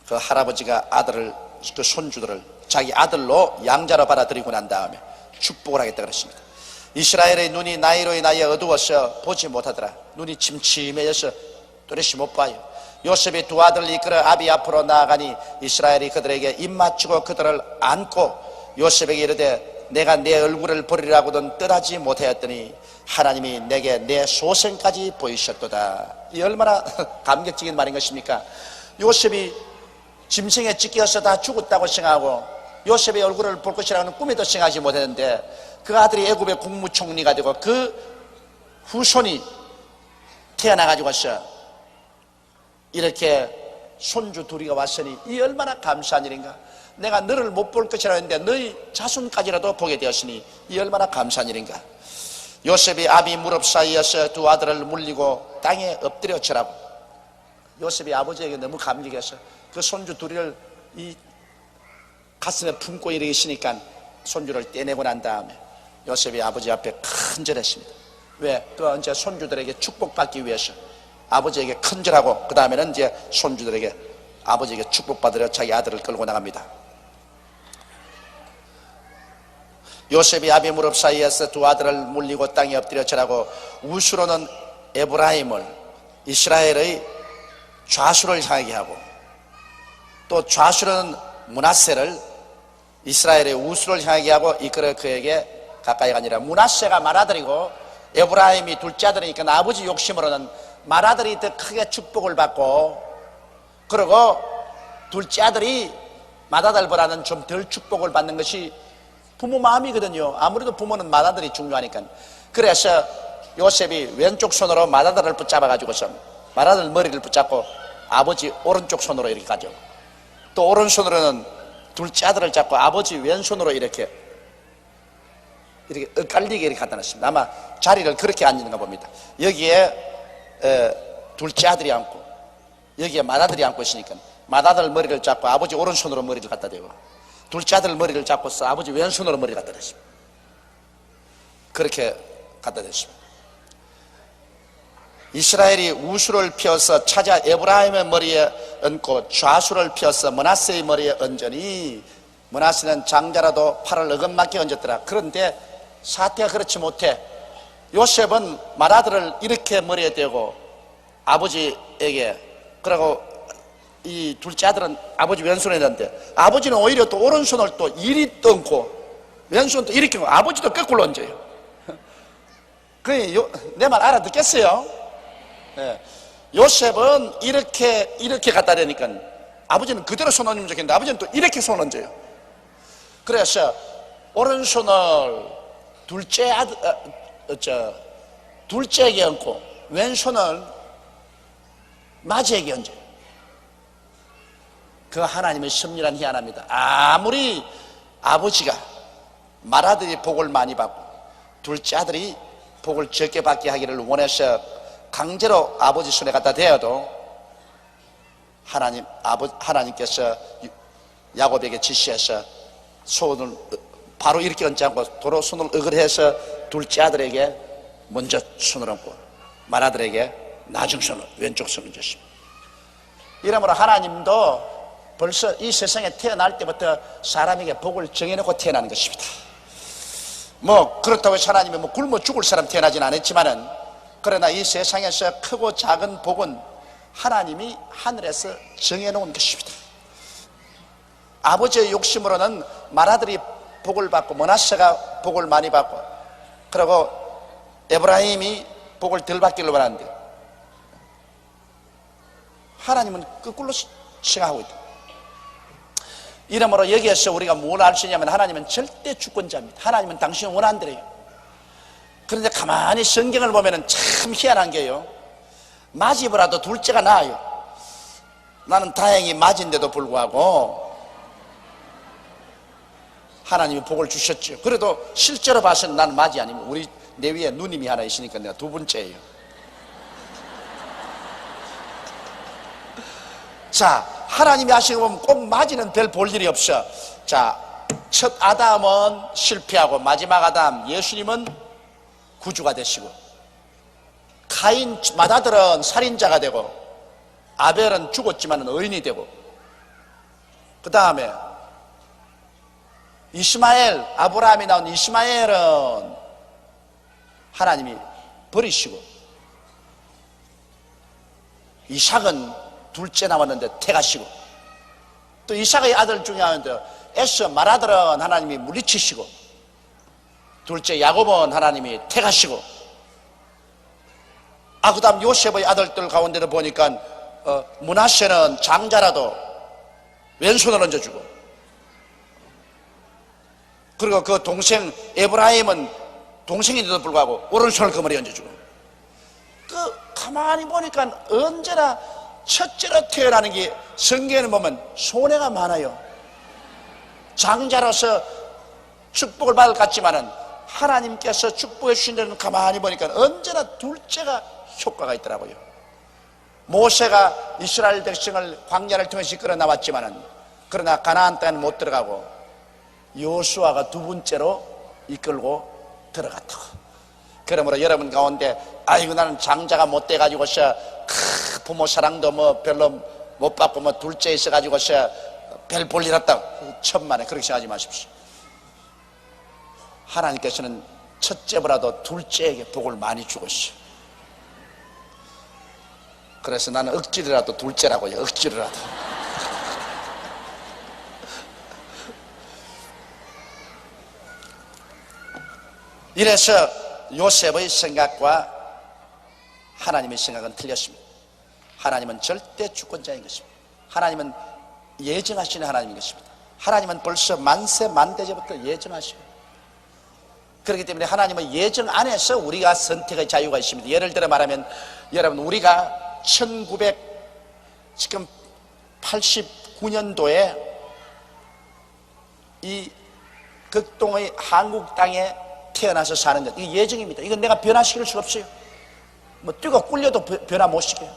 그 할아버지가 아들을, 그 손주들을 자기 아들로 양자로 받아들이고 난 다음에 축복을 하겠다 그랬습니다. 이스라엘의 눈이 나이로 인하여 어두워서 보지 못하더라. 눈이 침침해져서 또렷이 못 봐요. 요셉이 두 아들을 이끌어 아비 앞으로 나아가니 이스라엘이 그들에게 입 맞추고 그들을 안고 요셉에게 이르되 내가 내 얼굴을 보리라고는 뜻하지 못하였더니 하나님이 내게 내 소생까지 보이셨도다. 이 얼마나 감격적인 말인 것입니까? 요셉이 짐승에 찢겨서 다 죽었다고 생각하고 요셉의 얼굴을 볼 것이라고는 꿈에도 생각하지 못했는데 그 아들이 애굽의 국무총리가 되고 그 후손이 태어나가지고서 이렇게 손주 둘이가 왔으니 이 얼마나 감사한 일인가. 내가 너를 못 볼 것이라 했는데 너희 자손까지라도 보게 되었으니 이 얼마나 감사한 일인가. 요셉이 아비 무릎 사이에서 두 아들을 물리고 땅에 엎드려 절하고 요셉이 아버지에게 너무 감격해서 그 손주 둘이를 이 가슴에 품고 이렇게 있으니까 손주를 떼내고 난 다음에 요셉이 아버지 앞에 큰절했습니다. 왜? 그 이제 손주들에게 축복받기 위해서 아버지에게 큰절하고 그 다음에는 이제 손주들에게 아버지에게 축복받으려 자기 아들을 끌고 나갑니다. 요셉이 아비 무릎 사이에서 두 아들을 물리고 땅에 엎드려 절하고 우수로는 에브라임을 이스라엘의 좌수를 향하게 하고 또 좌수로는 므낫세를 이스라엘의 우수를 향하게 하고 이끌어 그에게 가까이 가니라. 므낫세가 맏아들이고 에브라임이 둘째 아들이니까 아버지 욕심으로는 맏아들이 더 크게 축복을 받고 그리고 둘째 아들이 맏아들보다는 좀 덜 축복을 받는 것이 부모 마음이거든요. 아무래도 부모는 맏아들이 중요하니까. 그래서 요셉이 왼쪽 손으로 맏아들을 붙잡아 가지고서 맏아들 머리를 붙잡고 아버지 오른쪽 손으로 이렇게 가죠. 또 오른손으로는 둘째 아들을 잡고 아버지 왼손으로 이렇게 엇갈리게 이렇게 갖다 놨습니다. 아마 자리를 그렇게 앉는가 봅니다. 여기에 둘째 아들이 앉고 여기에 맏아들이 앉고 있으니까 맏아들 머리를 잡고 아버지 오른손으로 머리를 갖다 대고 둘째 아들 머리를 잡고서 아버지 왼손으로 머리를 갖다 댔습니다. 그렇게 갖다 댔습니다. 이스라엘이 우수를 펴서 찾아 에브라임의 머리에 얹고 좌수를 펴서 므낫세의 머리에 얹으니 므낫세는 장자라도 팔을 어긋맞게 얹었더라. 그런데 사태가 그렇지 못해 요셉은 맏아들을 이렇게 머리에 대고 아버지에게 그러고 이 둘째 아들은 아버지 왼손에 놨는데 아버지는 오히려 또 오른손을 또 이리 던고 왼손 또 이렇게 아버지도 거꾸로 얹어요. 내 말 알아듣겠어요? 네. 요셉은 이렇게 갖다 대니까 아버지는 그대로 손 얹으면 좋겠는데 아버지는 또 이렇게 손 얹어요. 그래서 오른손을 둘째에게 얹고 왼손을 맏아에게 얹어요. 그 하나님의 섭리란 희한합니다. 아무리 아버지가 맏아들이 복을 많이 받고 둘째 아들이 복을 적게 받게 하기를 원해서 강제로 아버지 손에 갖다 대어도 하나님께서 야곱에게 지시해서 손을 바로 이렇게 얹지 않고 도로 손을 어글해서 둘째 아들에게 먼저 손을 얹고 맏아들에게 나중 손을 왼쪽 손을 얹었습니다. 이러므로 하나님도 벌써 이 세상에 태어날 때부터 사람에게 복을 정해놓고 태어나는 것입니다. 그렇다고 해서 하나님이 굶어 죽을 사람 태어나진 않았지만은 그러나 이 세상에서 크고 작은 복은 하나님이 하늘에서 정해놓은 것입니다. 아버지의 욕심으로는 맏아들이 복을 받고 므낫세가 복을 많이 받고 그리고 에브라임이 복을 덜 받기를 원하는데 하나님은 거꾸로 생각하고 있다. 이러므로 여기에서 우리가 뭘 알 수 있냐면 하나님은 절대 주권자입니다. 하나님은 당신이 원하는 대로요. 그런데 가만히 성경을 보면 참 희한한 게요, 맞이보라도 둘째가 나아요. 나는 다행히 맞인데도 불구하고 하나님이 복을 주셨죠. 그래도 실제로 봐서는 나는 맞이 아니면 우리 내 위에 누님이 하나 있으니까 내가 두 번째예요. 자, 하나님이 하시는 거 보면 꼭 맞이는 별 볼 일이 없어. 자, 첫 아담은 실패하고 마지막 아담 예수님은 구주가 되시고, 카인 맏아들은 살인자가 되고, 아벨은 죽었지만 의인이 되고, 그 다음에 이스마엘, 아브라함이 나온 이스마엘은 하나님이 버리시고, 이삭은 둘째 남았는데 태가시고, 또 이삭의 아들 중에 하나인데 에서 맏아들은 하나님이 물리치시고, 둘째 야곱은 하나님이 태가시고, 그 다음 요셉의 아들들 가운데도 보니까 므낫세는 장자라도 왼손을 얹어주고, 그리고 그 동생 에브라임은 동생인데도 불구하고 오른손을 그머리 얹어주고, 가만히 보니까 언제나 첫째로 태어나는 게 성경에 보면 손해가 많아요. 장자로서 축복을 받을 것 같지만은 하나님께서 축복해 주신 데는 가만히 보니까 언제나 둘째가 효과가 있더라고요. 모세가 이스라엘 백성을 광야를 통해서 이끌어 나왔지만은, 그러나 가나안 땅에는 못 들어가고 여호수아가 두 번째로 이끌고 들어갔다고. 그러므로 여러분 가운데 아이고 나는 장자가 못 돼가지고서 부모 사랑도 뭐 별로 못 받고 뭐 둘째 있어가지고서 별 볼 일 없다, 천만에 그렇게 생각하지 마십시오. 하나님께서는 첫째보다도 둘째에게 복을 많이 주고 있어요. 그래서 나는 억지로라도 둘째라고요. 억지로라도. 이래서 요셉의 생각과 하나님의 생각은 틀렸습니다. 하나님은 절대 주권자인 것입니다. 하나님은 예정하시는 하나님인 것입니다. 하나님은 벌써 만세 만대제부터 예정하시고, 그렇기 때문에 하나님의 예정 안에서 우리가 선택의 자유가 있습니다. 예를 들어 말하면, 여러분 우리가 1989년도에 이 극동의 한국 땅에 태어나서 사는 것, 이게 예정입니다. 이건 내가 변화시킬 수가 없어요. 뭐 뛰고 꿀려도 변화 못 시켜요.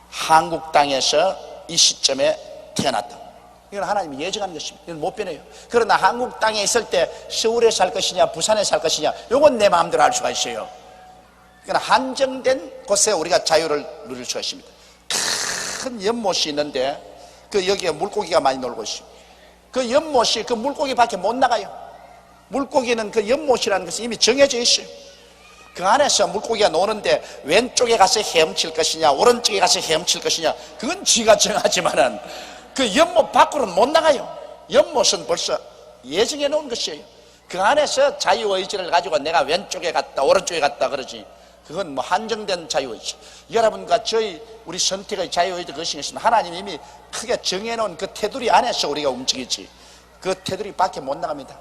한국 땅에서 이 시점에 태어났다. 이건 하나님이 예정하는 것입니다. 이건 못 변해요. 그러나 한국 땅에 있을 때 서울에 살 것이냐 부산에 살 것이냐, 이건 내 마음대로 할 수가 있어요. 그러나 한정된 곳에 우리가 자유를 누릴 수가 있습니다. 큰 연못이 있는데 그 여기에 물고기가 많이 놀고 있어요. 그 연못이 그 물고기 밖에 못 나가요. 물고기는 그 연못이라는 것은 이미 정해져 있어요. 그 안에서 물고기가 노는데 왼쪽에 가서 헤엄칠 것이냐 오른쪽에 가서 헤엄칠 것이냐, 그건 지가 정하지만은 그 연못 밖으로는 못 나가요. 연못은 벌써 예정해 놓은 것이에요. 그 안에서 자유의지를 가지고 내가 왼쪽에 갔다 오른쪽에 갔다 그러지, 그건 뭐 한정된 자유의지. 여러분과 우리 선택의 자유의지, 그것이 있으면 하나님이 이미 크게 정해놓은 그 테두리 안에서 우리가 움직이지, 그 테두리 밖에 못 나갑니다.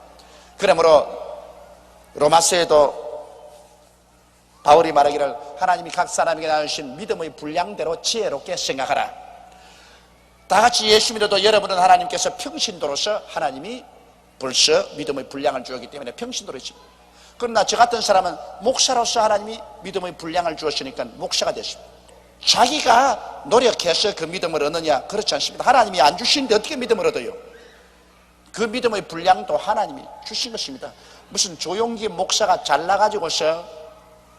그러므로 로마서에도 바울이 말하기를 하나님이 각 사람에게 나누신 믿음의 분량대로 지혜롭게 생각하라. 다같이 예수 믿어도 여러분은 하나님께서 평신도로서 하나님이 벌써 믿음의 분량을 주었기 때문에 평신도로지. 그러나 저 같은 사람은 목사로서 하나님이 믿음의 분량을 주었으니까 목사가 됐습니다. 자기가 노력해서 그 믿음을 얻느냐, 그렇지 않습니다. 하나님이 안 주시는데 어떻게 믿음을 얻어요? 그 믿음의 분량도 하나님이 주신 것입니다. 무슨 조용기 목사가 잘나가지고서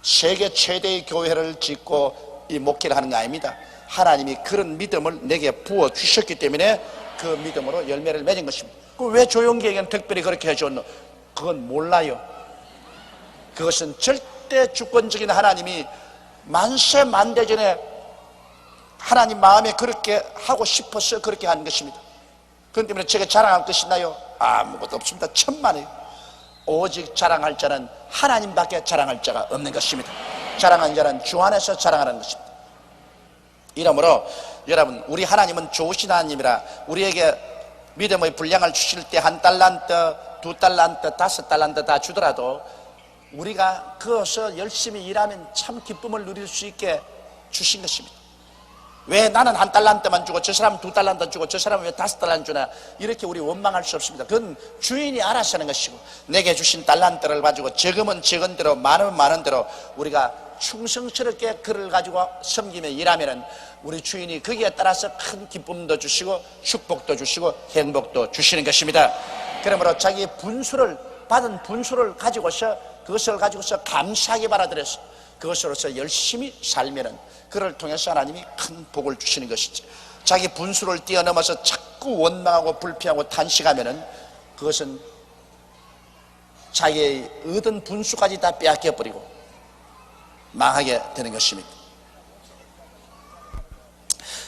세계 최대의 교회를 짓고 이 목회를 하는 게 아닙니다. 하나님이 그런 믿음을 내게 부어주셨기 때문에 그 믿음으로 열매를 맺은 것입니다. 왜 조용기에게는 특별히 그렇게 해줬노? 그건 몰라요. 그것은 절대 주권적인 하나님이 만세 만대 전에 하나님 마음에 그렇게 하고 싶어서 그렇게 하는 것입니다. 그렇기 때문에 제가 자랑할 것이 있나요? 아무것도 없습니다. 천만에요. 오직 자랑할 자는 하나님밖에 자랑할 자가 없는 것입니다. 자랑하는 자는 주 안에서 자랑하는 것입니다. 이러므로 여러분, 우리 하나님은 좋으신 하나님이라 우리에게 믿음의 분량을 주실 때 1달란트, 2달란트, 5달란트 다 주더라도 우리가 그것을 열심히 일하면 참 기쁨을 누릴 수 있게 주신 것입니다. 왜 나는 1달란트만 주고 저 사람은 2달란트 주고 저 사람은 왜 5달란트 주나, 이렇게 우리 원망할 수 없습니다. 그건 주인이 알아서 하는 것이고, 내게 주신 달란트를 가지고 적으면 적은 대로 많으면 많은 대로 우리가 충성스럽게 그를 가지고 섬기며 일하면 우리 주인이 거기에 따라서 큰 기쁨도 주시고 축복도 주시고 행복도 주시는 것입니다. 그러므로 자기 받은 분수를 가지고서, 그것을 가지고서 감사하게 받아들여서 그것으로서 열심히 살면은 그를 통해서 하나님이 큰 복을 주시는 것이지, 자기 분수를 뛰어넘어서 자꾸 원망하고 불평하고 탄식하면은 그것은 자기의 얻은 분수까지 다 빼앗겨 버리고 망하게 되는 것입니다.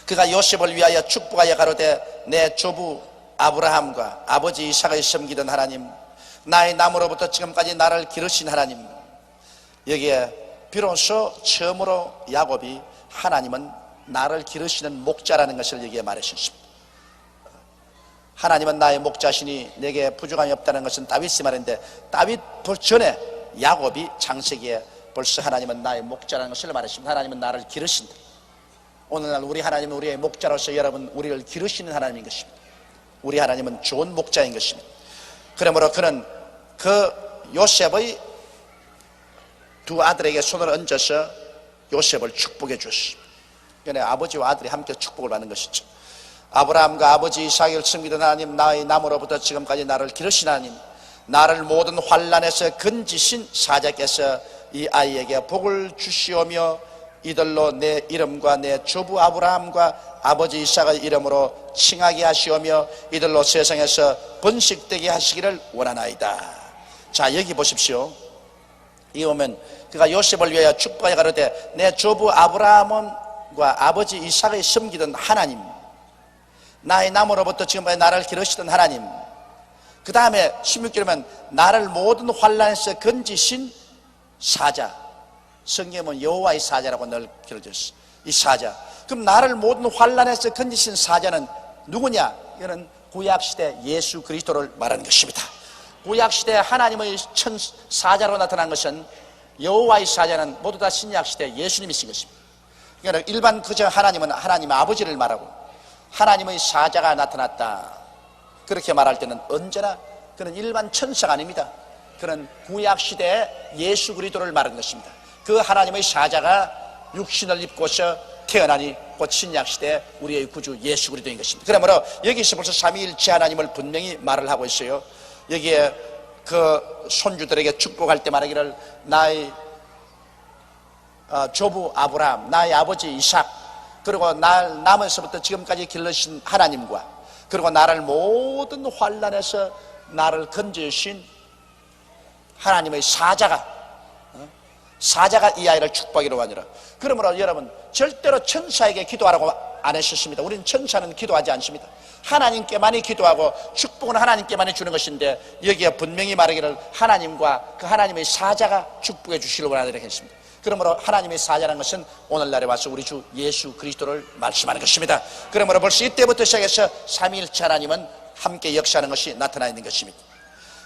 그가 요셉을 위하여 축복하여 가로되 내 조부 아브라함과 아버지 이삭을 섬기던 하나님, 나의 나무로부터 지금까지 나를 기르신 하나님, 여기에 비로소 처음으로 야곱이 하나님은 나를 기르시는 목자라는 것을 여기에 말하셨습니다. 하나님은 나의 목자시니 내게 부족함이 없다는 것은 다윗이 말했는데, 다윗 전에 야곱이 창세기에 벌써 하나님은 나의 목자라는 것을 말했습니다. 하나님은 나를 기르신다. 오늘날 우리 하나님은 우리의 목자로서 여러분 우리를 기르시는 하나님인 것입니다. 우리 하나님은 좋은 목자인 것입니다. 그러므로 그는 그 요셉의 두 아들에게 손을 얹어서 요셉을 축복해 주었습니다. 그러니까 아버지와 아들이 함께 축복을 받는 것이죠. 아브라함과 아버지 이삭을 섬기던 하나님, 나의 나무로부터 지금까지 나를 기르신 하나님, 나를 모든 환난에서 건지신 사자께서 이 아이에게 복을 주시오며 이들로 내 이름과 내 조부 아브라함과 아버지 이삭의 이름으로 칭하게 하시오며 이들로 세상에서 번식되게 하시기를 원하나이다. 자, 여기 보십시오. 이 보면 그가 요셉을 위하여 축복하여 가로되 내 조부 아브라함과 아버지 이삭의 섬기던 하나님, 나의 나무로부터 지금까지 나를 기르시던 하나님, 그 다음에 16절이면 나를 모든 환난에서 건지신 사자, 성경은 여호와의 사자라고 늘 길어졌어. 이 사자, 그럼 나를 모든 환난에서 건지신 사자는 누구냐? 이거는 구약시대 예수 그리스도를 말하는 것입니다. 구약시대 하나님의 사자로 나타난 것은, 여호와의 사자는 모두 다 신약시대 예수님이신 것입니다. 그러니까 일반 그저 하나님은 하나님 아버지를 말하고 하나님의 사자가 나타났다 그렇게 말할 때는 언제나 그는 일반 천사가 아닙니다. 그는 구약시대 예수 그리스도를 말하는 것입니다. 그 하나님의 사자가 육신을 입고서 태어나니 곧 신약시대 우리의 구주 예수 그리스도인 것입니다. 그러므로 여기서 벌써 삼위일체 하나님을 분명히 말을 하고 있어요. 여기에 그 손주들에게 축복할 때 말하기를 나의 조부 아브라함, 나의 아버지 이삭, 그리고 날 남에서부터 지금까지 길러신 하나님과, 그리고 나를 모든 환난에서 나를 건져주신 하나님의 사자가 이 아이를 축복하기로 하니라. 그러므로 여러분 절대로 천사에게 기도하라고 안 하셨습니다. 우리는 천사는 기도하지 않습니다. 하나님께만이 기도하고 축복은 하나님께만이 주는 것인데, 여기에 분명히 말하기를 하나님과 그 하나님의 사자가 축복해 주시려고 하는 것입니다. 그러므로 하나님의 사자라는 것은 오늘날에 와서 우리 주 예수 그리스도를 말씀하는 것입니다. 그러므로 벌써 이때부터 시작해서 삼위일체 하나님은 함께 역사하는 것이 나타나 있는 것입니다.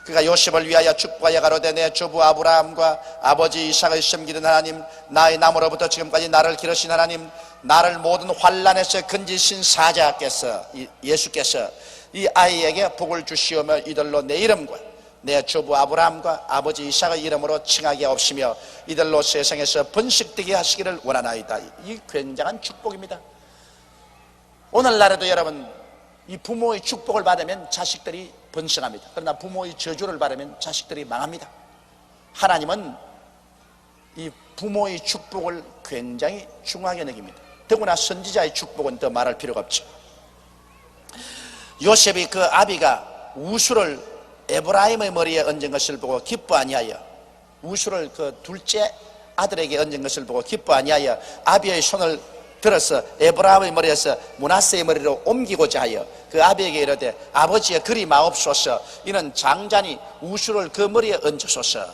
그가 요셉을 위하여 축복하여 가로되 내 조부 아브라함과 아버지 이삭을 섬기는 하나님, 나의 나무로부터 지금까지 나를 기르신 하나님, 나를 모든 환난에서 건지신 사자께서, 예수께서 이 아이에게 복을 주시오며 이들로 내 이름과 내 조부 아브라함과 아버지 이삭의 이름으로 칭하게 없으며 이들로 세상에서 번식되게 하시기를 원하나이다. 이 굉장한 축복입니다. 오늘날에도 여러분, 이 부모의 축복을 받으면 자식들이 번성합니다. 그러나 부모의 저주를 받으면 자식들이 망합니다. 하나님은 이 부모의 축복을 굉장히 중하게 여깁니다. 더구나 선지자의 축복은 더 말할 필요가 없죠. 요셉이 그 아비가 우수를 에브라임의 머리에 얹은 것을 보고 기뻐 아니하여, 우수를 그 둘째 아들에게 얹은 것을 보고 기뻐 아니하여 아비의 손을 들어서 에브라임의 머리에서 므낫세의 머리로 옮기고자 하여 그 아비에게 이르되 아버지의 그리 마옵소서, 이는 장자니 우수를 그 머리에 얹으소서.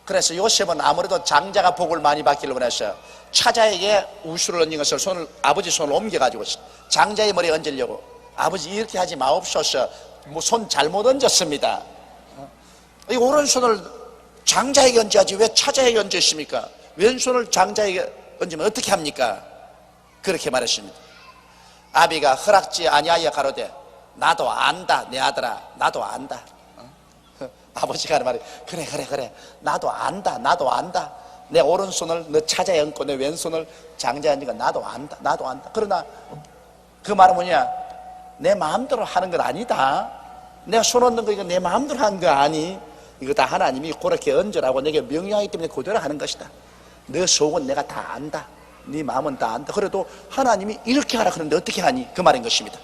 그래서 요셉은 아무래도 장자가 복을 많이 받기를 원해서 차자에게 우수를 얹은 것을 아버지 손을 옮겨가지고 장자의 머리에 얹으려고, 아버지 이렇게 하지 마옵소서, 뭐 손 잘못 얹었습니다. 이 오른손을 장자에게 얹어야지 왜 차자에게 얹으십니까? 왼손을 장자에게 얹으면 어떻게 합니까? 그렇게 말했습니다. 아비가 허락지 아니하여 가로되 나도 안다 내 아들아 나도 안다. 아버지가 하는 말이 그래 나도 안다 내 오른손을 너 차자에 얹고 내 왼손을 장자에 얹으니까 나도 안다. 그러나 그 말은 뭐냐? 내 마음대로 하는 건 아니다. 내가 손 얹는 거 이거 내 마음대로 하는 거 아니. 이거 다 하나님이 그렇게 얹으라고 내게 명령하기 때문에 그대로 하는 것이다. 너 속은 내가 다 안다. 네 마음은 다 안다. 그래도 하나님이 이렇게 하라 그러는데 어떻게 하니? 그 말인 것입니다.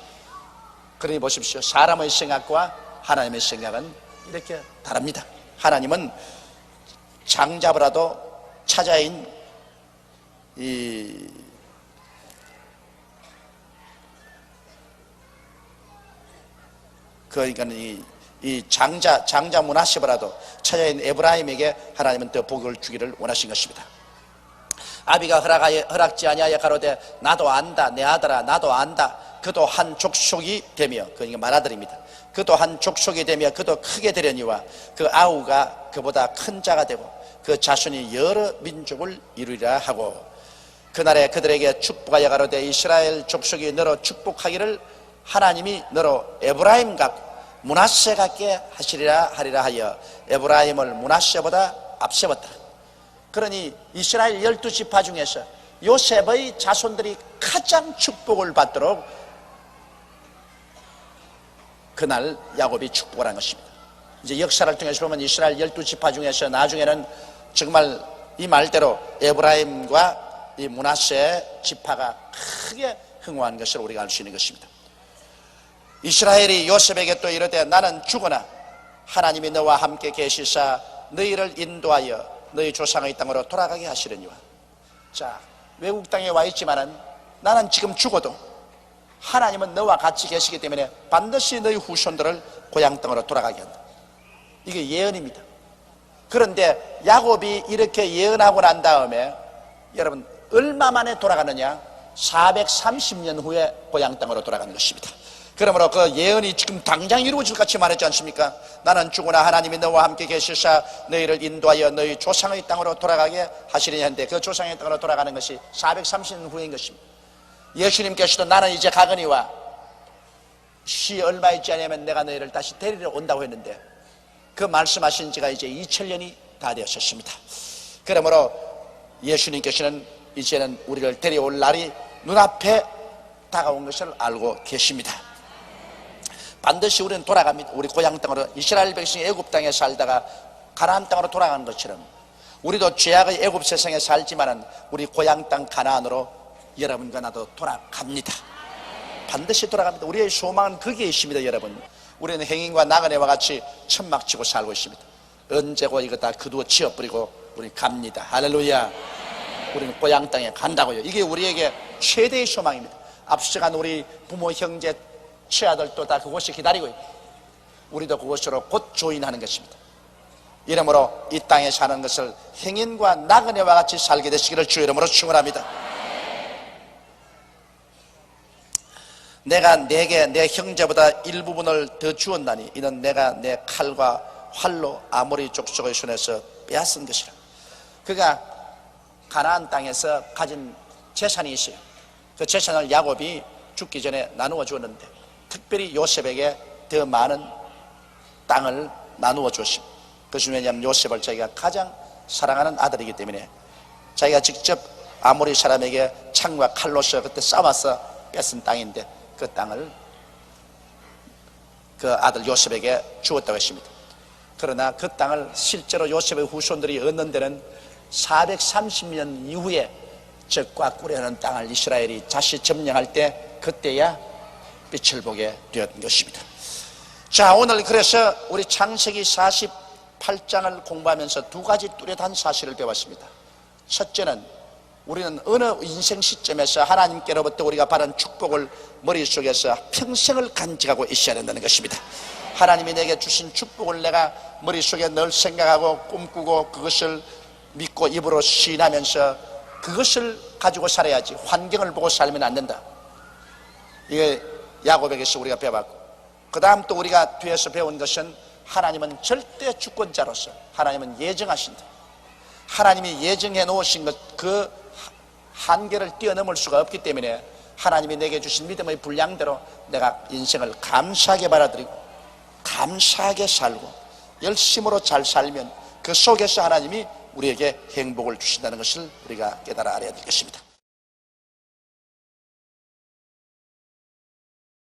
그러니 보십시오. 사람의 생각과 하나님의 생각은 이렇게 다릅니다. 하나님은 장자보다도 차자인 그러니까 이 장자 므낫세보다도 차자인 에브라임에게 하나님은 더 복을 주기를 원하신 것입니다. 아비가 허락지 아니하여 가로되 나도 안다 내 아들아 나도 안다. 그도 한 족속이 되며 그러니까 맏아들입니다. 그도 한 족속이 되며 그도 크게 되려니와 그 아우가 그보다 큰 자가 되고 그 자손이 여러 민족을 이루리라 하고 그날에 그들에게 축복하여 가로되 이스라엘 족속이 너로 축복하기를 하나님이 너로 에브라임 같고 므낫세 같게 하시리라 하리라 하여 에브라임을 므낫세보다 앞세웠다. 그러니 이스라엘 12지파 중에서 요셉의 자손들이 가장 축복을 받도록 그날 야곱이 축복을 한 것입니다. 이제 역사를 통해서 보면 이스라엘 12지파 중에서 나중에는 정말 이 말대로 에브라임과 이 므낫세 지파가 크게 흥왕한 것을 우리가 알 수 있는 것입니다. 이스라엘이 요셉에게 또 이르되 나는 죽으나 하나님이 너와 함께 계시사 너희를 인도하여 너희 조상의 땅으로 돌아가게 하시려니와. 자, 외국 땅에 와 있지만은 나는 지금 죽어도 하나님은 너와 같이 계시기 때문에 반드시 너희 후손들을 고향 땅으로 돌아가게 한다. 이게 예언입니다. 그런데 야곱이 이렇게 예언하고 난 다음에 여러분 얼마 만에 돌아가느냐? 430년 후에 고향 땅으로 돌아가는 것입니다. 그러므로 그 예언이 지금 당장 이루어질 같이 말했지 않습니까? 나는 죽으나 하나님이 너와 함께 계시사 너희를 인도하여 너희 조상의 땅으로 돌아가게 하시리니 하는데 그 조상의 땅으로 돌아가는 것이 430년 후인 것입니다. 예수님께서도 나는 이제 가거니와 시 얼마 있지 않으면 내가 너희를 다시 데리러 온다고 했는데 그 말씀하신 지가 이제 2000년이 다 되었습니다. 그러므로 예수님께서는 이제는 우리를 데려올 날이 눈앞에 다가온 것을 알고 계십니다. 반드시 우리는 돌아갑니다. 우리 고향 땅으로. 이스라엘 백성이 애굽 땅에 살다가 가나안 땅으로 돌아가는 것처럼 우리도 죄악의 애굽 세상에 살지만은 우리 고향 땅 가나안으로 여러분과 나도 돌아갑니다. 반드시 돌아갑니다. 우리의 소망은 거기에 있습니다. 여러분, 우리는 행인과 나그네와 같이 천막치고 살고 있습니다. 언제고 이거 다 그두어 치워버리고 우리 갑니다. 할렐루야. 우리는 고향 땅에 간다고요. 이게 우리에게 최대의 소망입니다. 앞서간 우리 부모, 형제, 처아들도 다 그곳이 기다리고 있고 우리도 그곳으로 곧 조인하는 것입니다. 이러므로 이 땅에 사는 것을 행인과 나그네와 같이 살게 되시기를 주 이름으로 축원합니다. 내가 네게 내 형제보다 일부분을 더 주었나니 이는 내가 내 칼과 활로 아모리 족속의 손에서 빼앗은 것이라. 그가 가나안 땅에서 가진 재산이 있어요. 그 재산을 야곱이 죽기 전에 나누어 주었는데 특별히 요셉에게 더 많은 땅을 나누어 주었습니다. 그것은 왜냐하면 요셉을 자기가 가장 사랑하는 아들이기 때문에 자기가 직접 아모리 사람에게 창과 칼로서 그때 싸워서 뺏은 땅인데 그 땅을 그 아들 요셉에게 주었다고 했습니다. 그러나 그 땅을 실제로 요셉의 후손들이 얻는 데는 430년 이후에 적과 꿀이라는 땅을 이스라엘이 다시 점령할 때 그때야 빛을 보게 되었던 것입니다. 자, 오늘 그래서 우리 창세기 48장을 공부하면서 두 가지 뚜렷한 사실을 배웠습니다. 첫째는 우리는 어느 인생 시점에서 하나님께로부터 우리가 받은 축복을 머릿속에서 평생을 간직하고 있어야 된다는 것입니다. 하나님이 내게 주신 축복을 내가 머릿속에 늘 생각하고 꿈꾸고 그것을 믿고 입으로 시인하면서 그것을 가지고 살아야지 환경을 보고 살면 안 된다. 이게 야곱에게서 우리가 배웠고 그 다음 또 우리가 뒤에서 배운 것은 하나님은 절대 주권자로서 하나님은 예정하신다. 하나님이 예정해 놓으신 것 그 한계를 뛰어넘을 수가 없기 때문에 하나님이 내게 주신 믿음의 분량대로 내가 인생을 감사하게 받아들이고 감사하게 살고 열심으로 잘 살면 그 속에서 하나님이 우리에게 행복을 주신다는 것을 우리가 깨달아 알아야 되겠습니다.